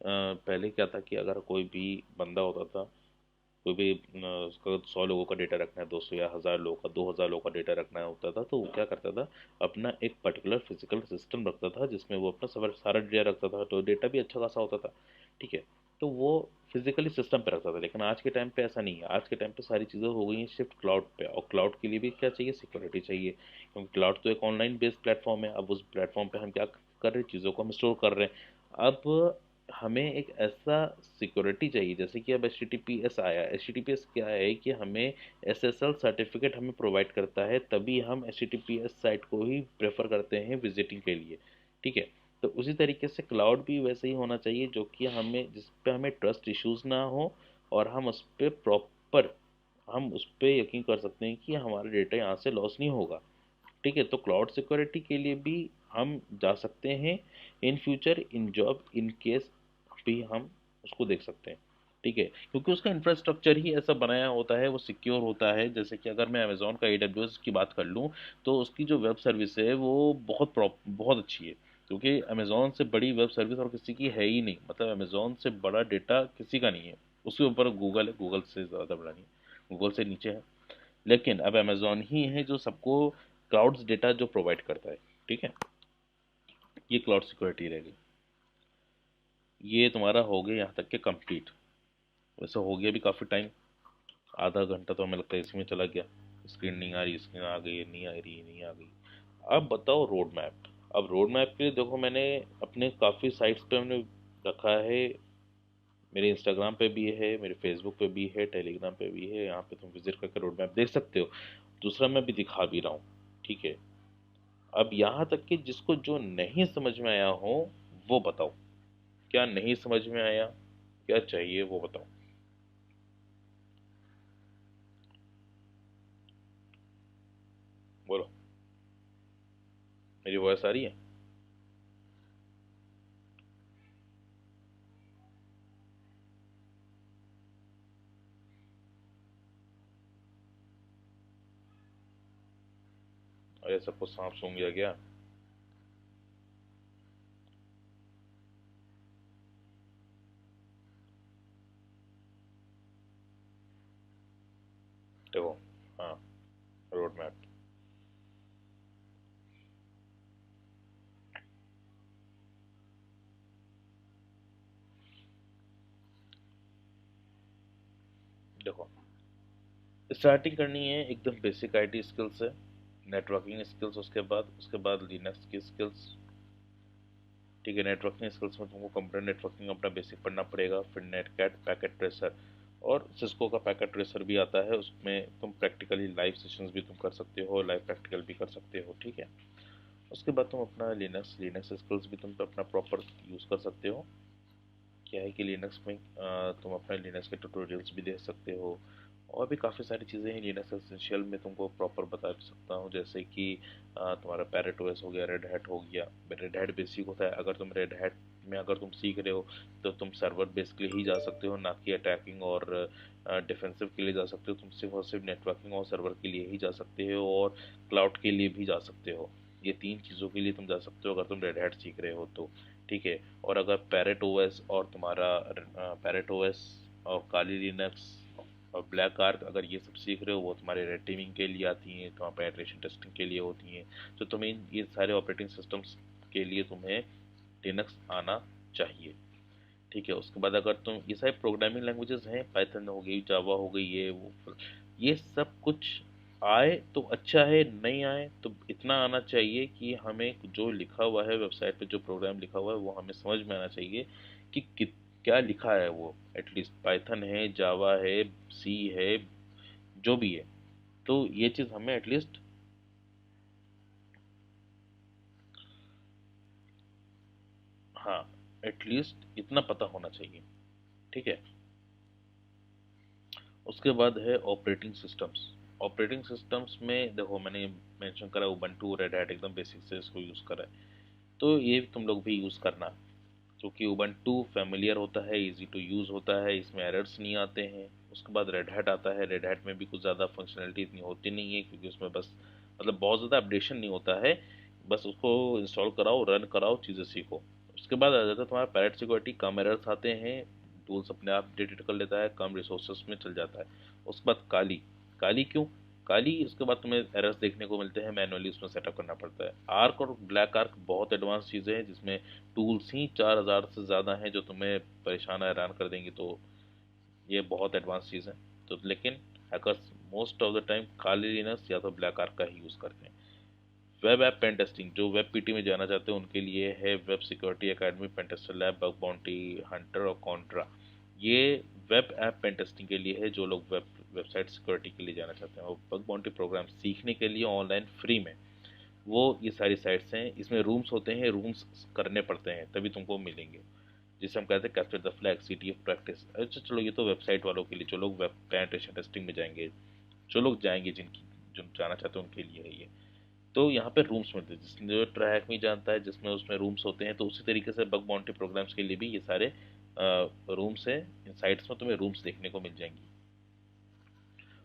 पहले क्या था कि अगर कोई भी बंदा होता था, कोई भी उसका 100 लोगों का डेटा रखना है, 200 या 1000 लोगों का, 2000 लोगों का डेटा रखना होता था, तो वो क्या करता था, अपना एक पर्टिकुलर फिजिकल सिस्टम रखता था जिसमें वो अपना सारा डेटा रखता था, तो डेटा भी अच्छा खासा होता था। ठीक है, तो वो फिजिकली सिस्टम पे रखता था। लेकिन आज के टाइम पे ऐसा नहीं है, आज के टाइम पे सारी चीज़ें हो गई हैं शिफ्ट क्लाउड पे, और क्लाउड के लिए भी क्या चाहिए, सिक्योरिटी चाहिए, क्योंकि क्लाउड तो एक ऑनलाइन बेस्ड प्लेटफॉर्म है। अब उस प्लेटफॉर्म पे हम क्या कर रहे हैं, चीज़ों को हम स्टोर कर रहे हैं। अब हमें एक ऐसा सिक्योरिटी चाहिए, जैसे कि अब HTTPS आया। HTTPS क्या है कि हमें SSL सर्टिफिकेट हमें प्रोवाइड करता है, तभी हम HTTPS साइट को ही प्रेफर करते हैं विजिटिंग के लिए, ठीक है। तो उसी तरीके से क्लाउड भी वैसे ही होना चाहिए, जो कि हमें, जिस पे हमें ट्रस्ट इश्यूज ना हो, और हम उस पर प्रॉपर, हम उस पर यकीन कर सकते हैं कि हमारा डेटा यहाँ से लॉस नहीं होगा, ठीक है। तो क्लाउड सिक्योरिटी के लिए भी हम जा सकते हैं in future, in job, in case भी हम उसको देख सकते हैं, ठीक है। क्योंकि उसका इंफ्रास्ट्रक्चर ही ऐसा बनाया होता है, वो सिक्योर होता है। जैसे कि अगर मैं अमेज़ॉन का AWS की बात कर लूँ, तो उसकी जो वेब सर्विस है वो बहुत अच्छी है। क्योंकि अमेज़ॉन से बड़ी वेब सर्विस और किसी की है ही नहीं, मतलब अमेज़ॉन से बड़ा डेटा किसी का नहीं है। उसके ऊपर गूगल है, गूगल से ज़्यादा बड़ा नहीं है, गूगल से नीचे है। लेकिन अब अमेज़ॉन ही है जो सबको क्लाउड्स डेटा जो प्रोवाइड करता है, ठीक है। ये क्लाउड सिक्योरिटी रहेगी। ये तुम्हारा हो गया यहाँ तक के कंप्लीट। वैसे हो गया भी काफ़ी टाइम, आधा घंटा तो हमें लगता है इसमें चला गया। स्क्रीन नहीं आ रही, स्क्रीन आ गई, नहीं आ रही, नहीं आ गई। अब बताओ रोड मैप। अब रोड मैप के लिए देखो, मैंने अपने काफ़ी साइट्स पे हमने रखा है। मेरे इंस्टाग्राम पे भी है, मेरे फेसबुक पे भी है, टेलीग्राम पे भी है। यहाँ पे तुम विजिट करके रोड मैप देख सकते हो। दूसरा मैं भी दिखा भी रहा हूँ, ठीक है। अब यहाँ तक कि जिसको जो नहीं समझ में आया हो वो बताओ, क्या नहीं समझ में आया, क्या चाहिए वो बताओ। बोलो, मेरी वॉइस आ रही है? अरे सबको सांप सूंघ गया क्या? देखो, हाँ, रोड मैप। देखो, स्टार्टिंग करनी है एकदम बेसिक IT स्किल्स से, नेटवर्किंग स्किल्स, उसके बाद लिनक्स की स्किल्स, ठीक है। नेटवर्किंग स्किल्स में तुमको कंप्यूटर नेटवर्किंग अपना बेसिक पढ़ना पड़ेगा, फिर नेटकैट, पैकेट ट्रेसर, और सिस्को का पैकेट ट्रेसर भी आता है। उसमें तुम प्रैक्टिकली लाइव सेशंस भी तुम कर सकते हो, लाइव प्रैक्टिकल भी कर सकते हो, ठीक है। उसके बाद तुम अपना लिनक्स स्किल्स भी तुम अपना प्रॉपर यूज़ कर सकते हो। क्या है कि लिनक्स में तुम अपने लिनक्स के ट्यूटोरियल्स भी देख सकते हो, और भी काफ़ी सारी चीज़ें हैं लिनक्स एसेंशियल में, तुमको प्रॉपर बता भी सकता हूँ। जैसे कि तुम्हारा पैरेट ओएस हो गया, रेड हैट हो गया। रेड हैट बेसिक होता है, अगर तुम रेड हैट में अगर तुम सीख रहे हो तो तुम सर्वर बेस के लिए ही जा सकते हो, ना कि अटैकिंग और डिफेंसिव के लिए जा सकते हो। तुम सिर्फ और सिर्फ नेटवर्किंग और सर्वर के लिए ही जा सकते हो, और क्लाउड के लिए भी जा सकते हो। ये तीन चीज़ों के लिए तुम जा सकते हो अगर तुम रेड हैट सीख रहे हो तो, ठीक है। और अगर पैरेट ओएस और तुम्हारा पैरेट ओएस और काली लिनक्स और ब्लैक आर्क, अगर ये सब सीख रहे हो, वो तुम्हारे रेड टीमिंग के लिए आती हैं, तुम्हारे पेनिट्रेशन टेस्टिंग के लिए होती हैं। तो तुम्हें ये सारे ऑपरेटिंग सिस्टम्स के लिए तुम्हें लिनक्स आना चाहिए, ठीक है। उसके बाद अगर तुम, ये सारे प्रोग्रामिंग लैंग्वेजेस हैं, पाइथन हो गई, जावा हो गई, ये सब कुछ आए तो अच्छा है, नहीं आए तो इतना आना चाहिए कि हमें जो लिखा हुआ है वेबसाइट पे, जो प्रोग्राम लिखा हुआ है वो हमें समझ में आना चाहिए कि क्या लिखा है वो। एटलीस्ट पाइथन है, जावा है, सी है, जो भी है, तो ये चीज़ हमें एटलीस्ट, हाँ, एटलीस्ट इतना पता होना चाहिए, ठीक है। उसके बाद है ऑपरेटिंग सिस्टम्स। ऑपरेटिंग सिस्टम्स में देखो, मैंने मेंशन करा उबंटू, रेड हैट, एकदम बेसिक से इसको यूज़ करा है। तो ये तुम लोग भी यूज़ करना, क्योंकि उबंटू फेमिलियर होता है, इजी टू यूज़ होता है, इसमें एरर्स नहीं आते हैं। उसके बाद रेड हैट आता है। रेड हैट में भी कुछ ज़्यादा फंक्शनलिटी इतनी होती नहीं है, क्योंकि उसमें बस, मतलब बहुत ज़्यादा अपडेशन नहीं होता है। बस उसको इंस्टॉल कराओ, रन कराओ, चीज़ें सीखो। उसके बाद आ जाता है तुम्हारा पैरेट सिक्योरिटी। कम एरर्स आते हैं, टूल्स अपने आप डिटेक्ट कर लेता है, कम रिसोर्सेस में चल जाता है। उसके बाद काली। काली क्यों? काली, उसके बाद तुम्हें एरर्स देखने को मिलते हैं, मैनुअली उसमें सेटअप करना पड़ता है। आर्क और ब्लैक आर्क बहुत एडवांस चीज़ें हैं, जिसमें टूल्स ही 4000 से ज़्यादा हैं जो तुम्हें परेशान हैरान कर देंगी। तो ये बहुत एडवांस चीज़ है। तो लेकिन hackers most of the time Kali Linux या तो ब्लैक आर्क का ही यूज़ करते हैं। वेब ऐप पेन टेस्टिंग, जो वेब पीटी में जाना चाहते हैं उनके लिए है web security academy, pen tester lab, bug bounty hunter और कॉन्ट्रा। ये वेब ऐप पेन टेस्टिंग के लिए है, जो लोग वेबसाइट सिक्योरिटी के लिए जाना चाहते हैं। और बग बाउंटी प्रोग्राम सीखने के लिए ऑनलाइन फ्री में, वो ये सारी साइट्स हैं। इसमें रूम्स होते हैं, रूम्स करने पड़ते हैं तभी तुमको मिलेंगे, जिसे हम कहते हैं capture the flag, CTF practice. अच्छा चलो, ये तो वेबसाइट वालों के लिए, जो लोग वेब पेनिट्रेशन टेस्टिंग में जाएंगे, जो लोग जाएंगे, जिनकी जो जाना चाहते हैं उनके लिए है ये। तो यहाँ पे रूम्स मिलते हैं, जिसने जो ट्रैक में जानता है, जिसमें उसमें रूम्स होते हैं। तो उसी तरीके से बग बाउंटी प्रोग्राम्स के लिए भी ये सारे रूम्स है, इन साइट्स में तुम्हें रूम्स देखने को मिल जाएंगी।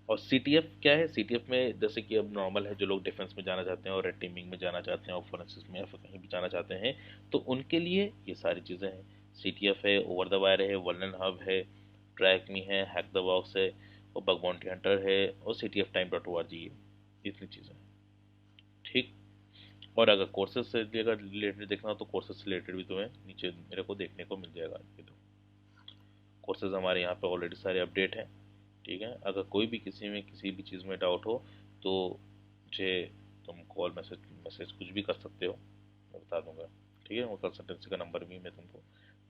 और CTF क्या है? CTF में जैसे कि अब नॉर्मल है, जो लोग डिफेंस में जाना चाहते हैं और रेड टीमिंग में जाना चाहते हैं और फोरेंसिक्स में या फिर कहीं भी जाना चाहते हैं, तो उनके लिए ये सारी चीज़ें हैं। CTF है, ओवर द वायर है, वर्लन हब है, ट्रैक मी है, हैक द बॉक्स है, और बग बाउंटी हंटर है, और CTF time.org है। इतनी चीज़ें हैं, ठीक। और अगर कोर्सेज से अगर रिलेटेड देखना हो तो कोर्सेज से रिलेटेड भी तुम्हें नीचे मेरे को देखने को मिल जाएगा। ये तो कोर्सेज हमारे यहाँ पे ऑलरेडी सारे अपडेट हैं, ठीक है। अगर कोई भी किसी में किसी भी चीज़ में डाउट हो तो मुझे तुम कॉल मैसेज मैसेज कुछ भी कर सकते हो, मैं बता दूंगा, ठीक है। और कंसल्टेंसी का नंबर भी मैं तुमको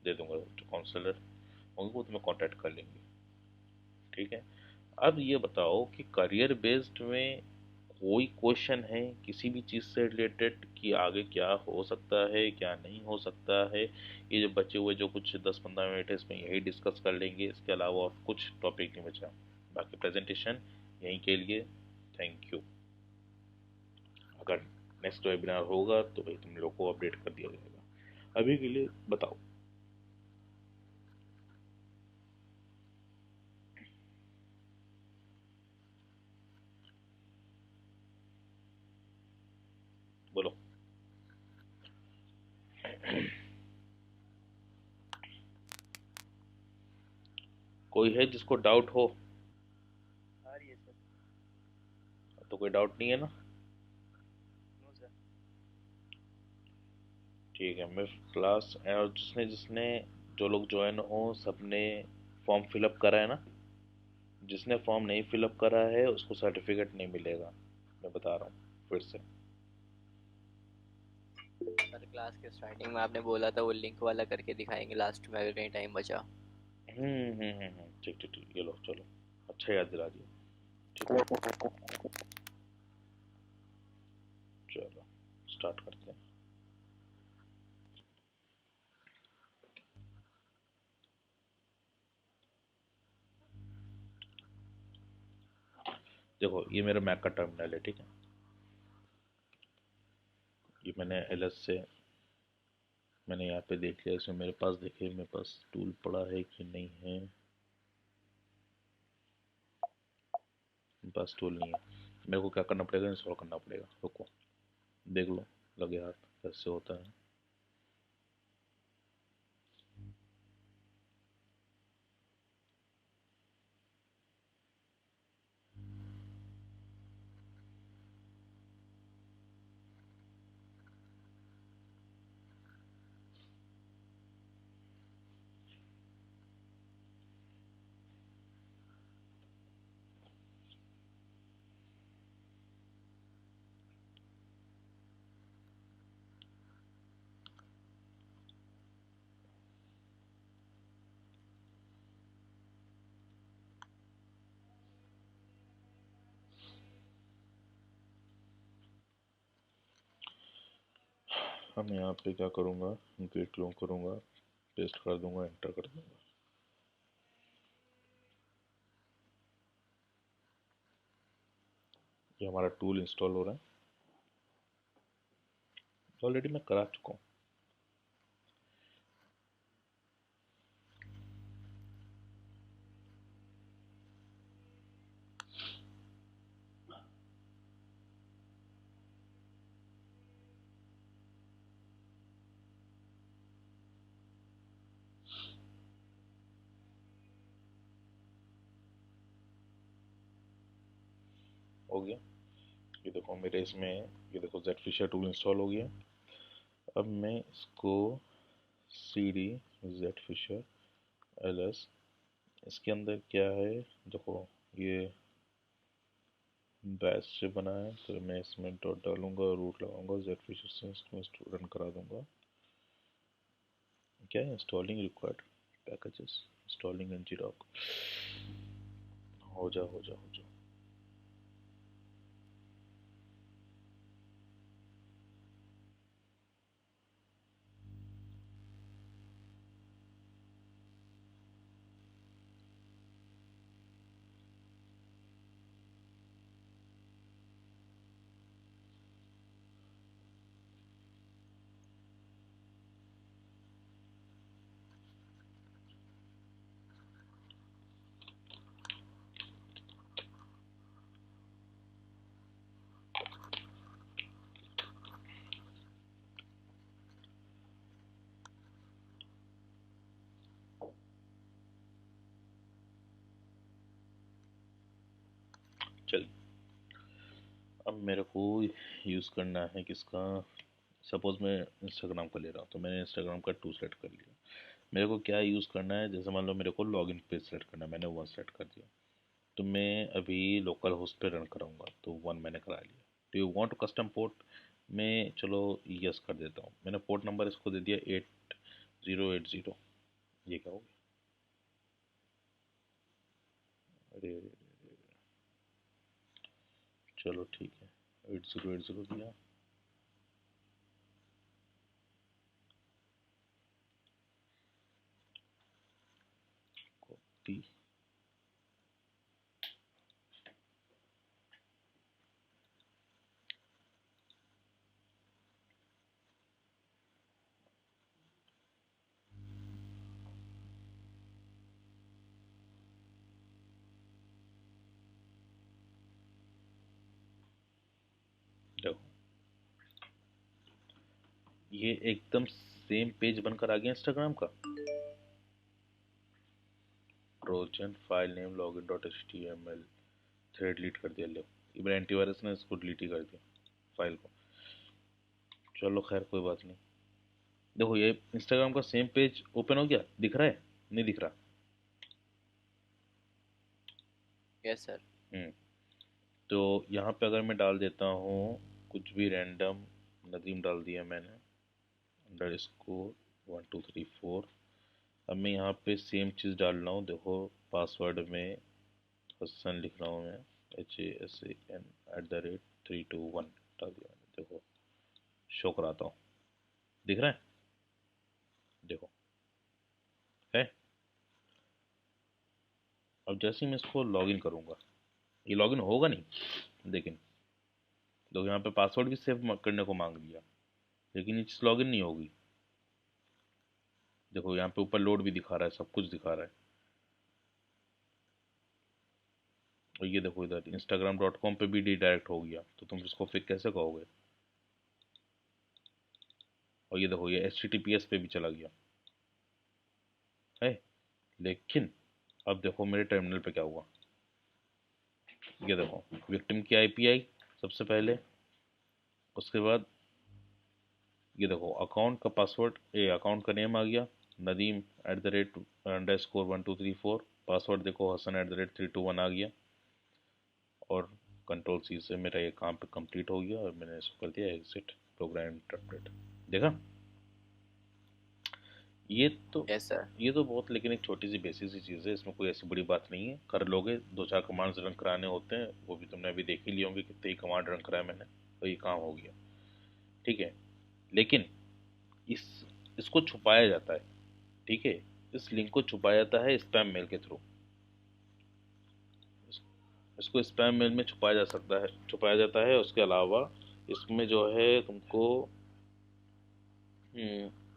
दे दूंगा, जो काउंसलर होंगे वो तुम्हें कांटेक्ट कर लेंगे, ठीक है। अब ये बताओ कि करियर बेस्ड में कोई क्वेश्चन है किसी भी चीज़ से रिलेटेड, कि आगे क्या हो सकता है क्या नहीं हो सकता है? ये जो बचे हुए जो कुछ 10-15 मिनट है, इसमें यही डिस्कस कर लेंगे, इसके अलावा और कुछ टॉपिक नहीं बचा। बाकी प्रेजेंटेशन यहीं के लिए। Thank you. अगर नेक्स्ट वेबिनार होगा तो भाई तुम लोग को अपडेट कर दिया जाएगा। अभी के लिए बताओ। बोलो। कोई है जिसको डाउट हो? आ रही है सर। तो कोई डाउट नहीं है ना? No sir. ठीक है, मैं क्लास, और जिसने जिसने जो लोग ज्वाइन हो सबने फॉर्म फिलअप करा है ना? जिसने फॉर्म नहीं फिलअप करा है उसको सर्टिफिकेट नहीं मिलेगा, मैं बता रहा हूँ फिर से। सर क्लास के स्टार्टिंग में आपने बोला था वो लिंक वाला करके दिखाएंगे लास्ट में अगर कहीं टाइम बचा। ठीक ठीक ठीक, ये लो चलो, अच्छा याद दिला दिया, ठीक है। चलो स्टार्ट करते हैं। देखो ये मेरा मैक का टर्मिनल है, ठीक है। ये मैंने LS से मैंने यहाँ पे देख लिया, इसमें मेरे पास देखिए मेरे पास टूल पड़ा है कि नहीं है। मेरे पास टूल नहीं है, मेरे को क्या करना पड़ेगा? इंस्टॉल करना पड़ेगा। रुको देख लो, लगे हाथ कैसे होता है। अब मैं यहाँ पे क्या करूँगा, गेट क्लोन करूँगा, पेस्ट कर दूंगा, एंटर कर दूंगा। ये हमारा टूल इंस्टॉल हो रहा है, ऑलरेडी मैं करा चुका हूँ। हो गया, ये देखो मेरे इसमें, ये देखो जेड फिशर टूल इंस्टॉल हो गया। अब मैं इसको CD जेड फिशर LS, इसके अंदर क्या है देखो, ये बैच से बना है तो मैं इसमें डॉट डालूंगा, रूट लगाऊंगा, जेड फीचर से इसको रन करा दूंगा। क्या है installing required packages, installing ngrok। हो जा हो जा हो जा। चल, अब मेरे को यूज़ करना है किसका। सपोज मैं इंस्टाग्राम का ले रहा हूँ, तो मैंने इंस्टाग्राम का 2 सेलेक्ट कर लिया। मेरे को क्या यूज़ करना है, जैसे मान लो मेरे को लॉगिन पेज सेलेक्ट करना है, मैंने 1 सेलेक्ट कर दिया। तो मैं अभी लोकल होस्ट पे रन कराऊंगा, तो 1 मैंने करा लिया। Do you want to custom port, मैं चलो यस कर देता हूँ। मैंने पोर्ट नंबर इसको दे दिया 8080। ये क्या हो गया? अरे अरे अरे अरे। चलो ठीक है, 8080 दिया। कॉपी। देखो, ये एकदम सेम पेज बनकर आ गया इंस्टाग्राम का। Trojan file name login dot H T M L, threat delete कर दिया। लो, इवन एंटीवायरस ने इसको डिलीट ही कर दिया फाइल को। चलो खैर कोई बात नहीं। देखो ये इंस्टाग्राम का सेम पेज ओपन हो गया, दिख रहा है? नहीं दिख रहा? Yes sir. हम्म। तो यहाँ पे अगर मैं डाल देता हूँ कुछ भी रैंडम, नदीम डाल दिया मैंने, अंडर स्कोर 1234। अब मैं यहाँ पे सेम चीज़ डाल रहा हूँ। देखो पासवर्ड में हसन लिख रहा हूँ मैं, HASAN @321 डाल दिया मैंने। देखो शो कराता हूँ, दिख रहा है? देखो है। अब जैसे ही मैं इसको लॉगिन करूँगा, ये लॉगिन होगा नहीं, लेकिन देखो यहाँ पे पासवर्ड भी सेव करने को मांग लिया, लेकिन ये चीज़ लॉगिन नहीं होगी। देखो यहाँ पे ऊपर लोड भी दिखा रहा है, सब कुछ दिखा रहा है। और ये देखो इधर instagram.com पे भी रिडायरेक्ट हो गया, तो तुम इसको फिर कैसे कहोगे? और ये देखो ये HTTPS पे भी चला गया है। लेकिन अब देखो मेरे टर्मिनल पे क्या हुआ। ये देखो विक्टिम की आईपी आई सबसे पहले, उसके बाद ये देखो अकाउंट का पासवर्ड, ये अकाउंट का नेम आ गया, नदीम @_123 4। पासवर्ड देखो हसन @321 आ गया। और कंट्रोल सी से मेरा ये काम पे कंप्लीट हो गया और मैंने इसको कर दिया एग्जिट प्रोग्राम इंटरप्रेट। देखा? ये तो यस सर। ये तो बहुत, लेकिन एक छोटी सी बेसिक सी चीज़ है, इसमें कोई ऐसी बड़ी बात नहीं है, कर लोगे। 2 4 कमांड्स रन कराने होते हैं, वो भी तुमने अभी देख ही लिए होंगे, कितने ही कमांड रन कराए मैंने, तो ये काम हो गया। ठीक है, लेकिन इस इसको छुपाया जाता है। ठीक है, इस लिंक को छुपाया जाता है स्पैम मेल के थ्रू। इसको स्पैम मेल में छुपाया जा सकता है, छुपाया जाता है। उसके अलावा इसमें जो है तुमको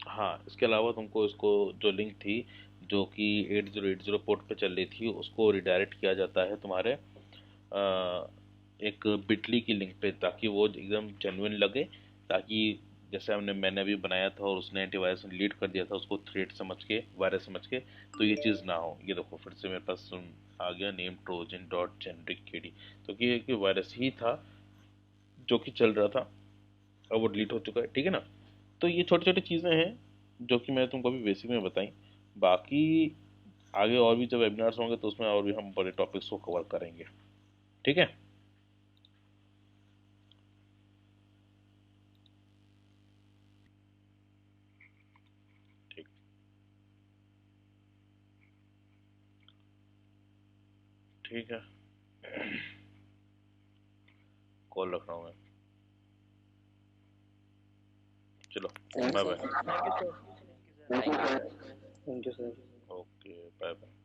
हाँ, इसके अलावा तुमको इसको जो लिंक थी जो कि 8080 पोर्ट पे चल रही थी, उसको रिडायरेक्ट किया जाता है तुम्हारे एक बिटली की लिंक पे, ताकि वो एकदम जेन्युइन लगे। ताकि जैसे मैंने अभी बनाया था और उसने एंटीवायरस डिलीट कर दिया था उसको थ्रेड समझ के, वायरस समझ के, तो ये चीज़ ना हो। ये देखो फिर से मेरे पास आ गया नेम ट्रोजन डॉट जेनरिक के डी, तो कि वायरस ही था जो कि चल रहा था, अब वो डिलीट हो चुका है। ठीक है ना? तो ये छोटी छोटी चीज़ें हैं जो कि मैंने तुमको अभी बेसिक में बताई। बाकी आगे और भी जब वेबिनार्स होंगे तो उसमें और भी हम बड़े टॉपिक्स को कवर करेंगे। ठीक है? ठीक है, कॉल रख रहा हूँ मैं। चलो bye bye. Thank you sir. Thank you sir. Thank you sir. Okay bye bye.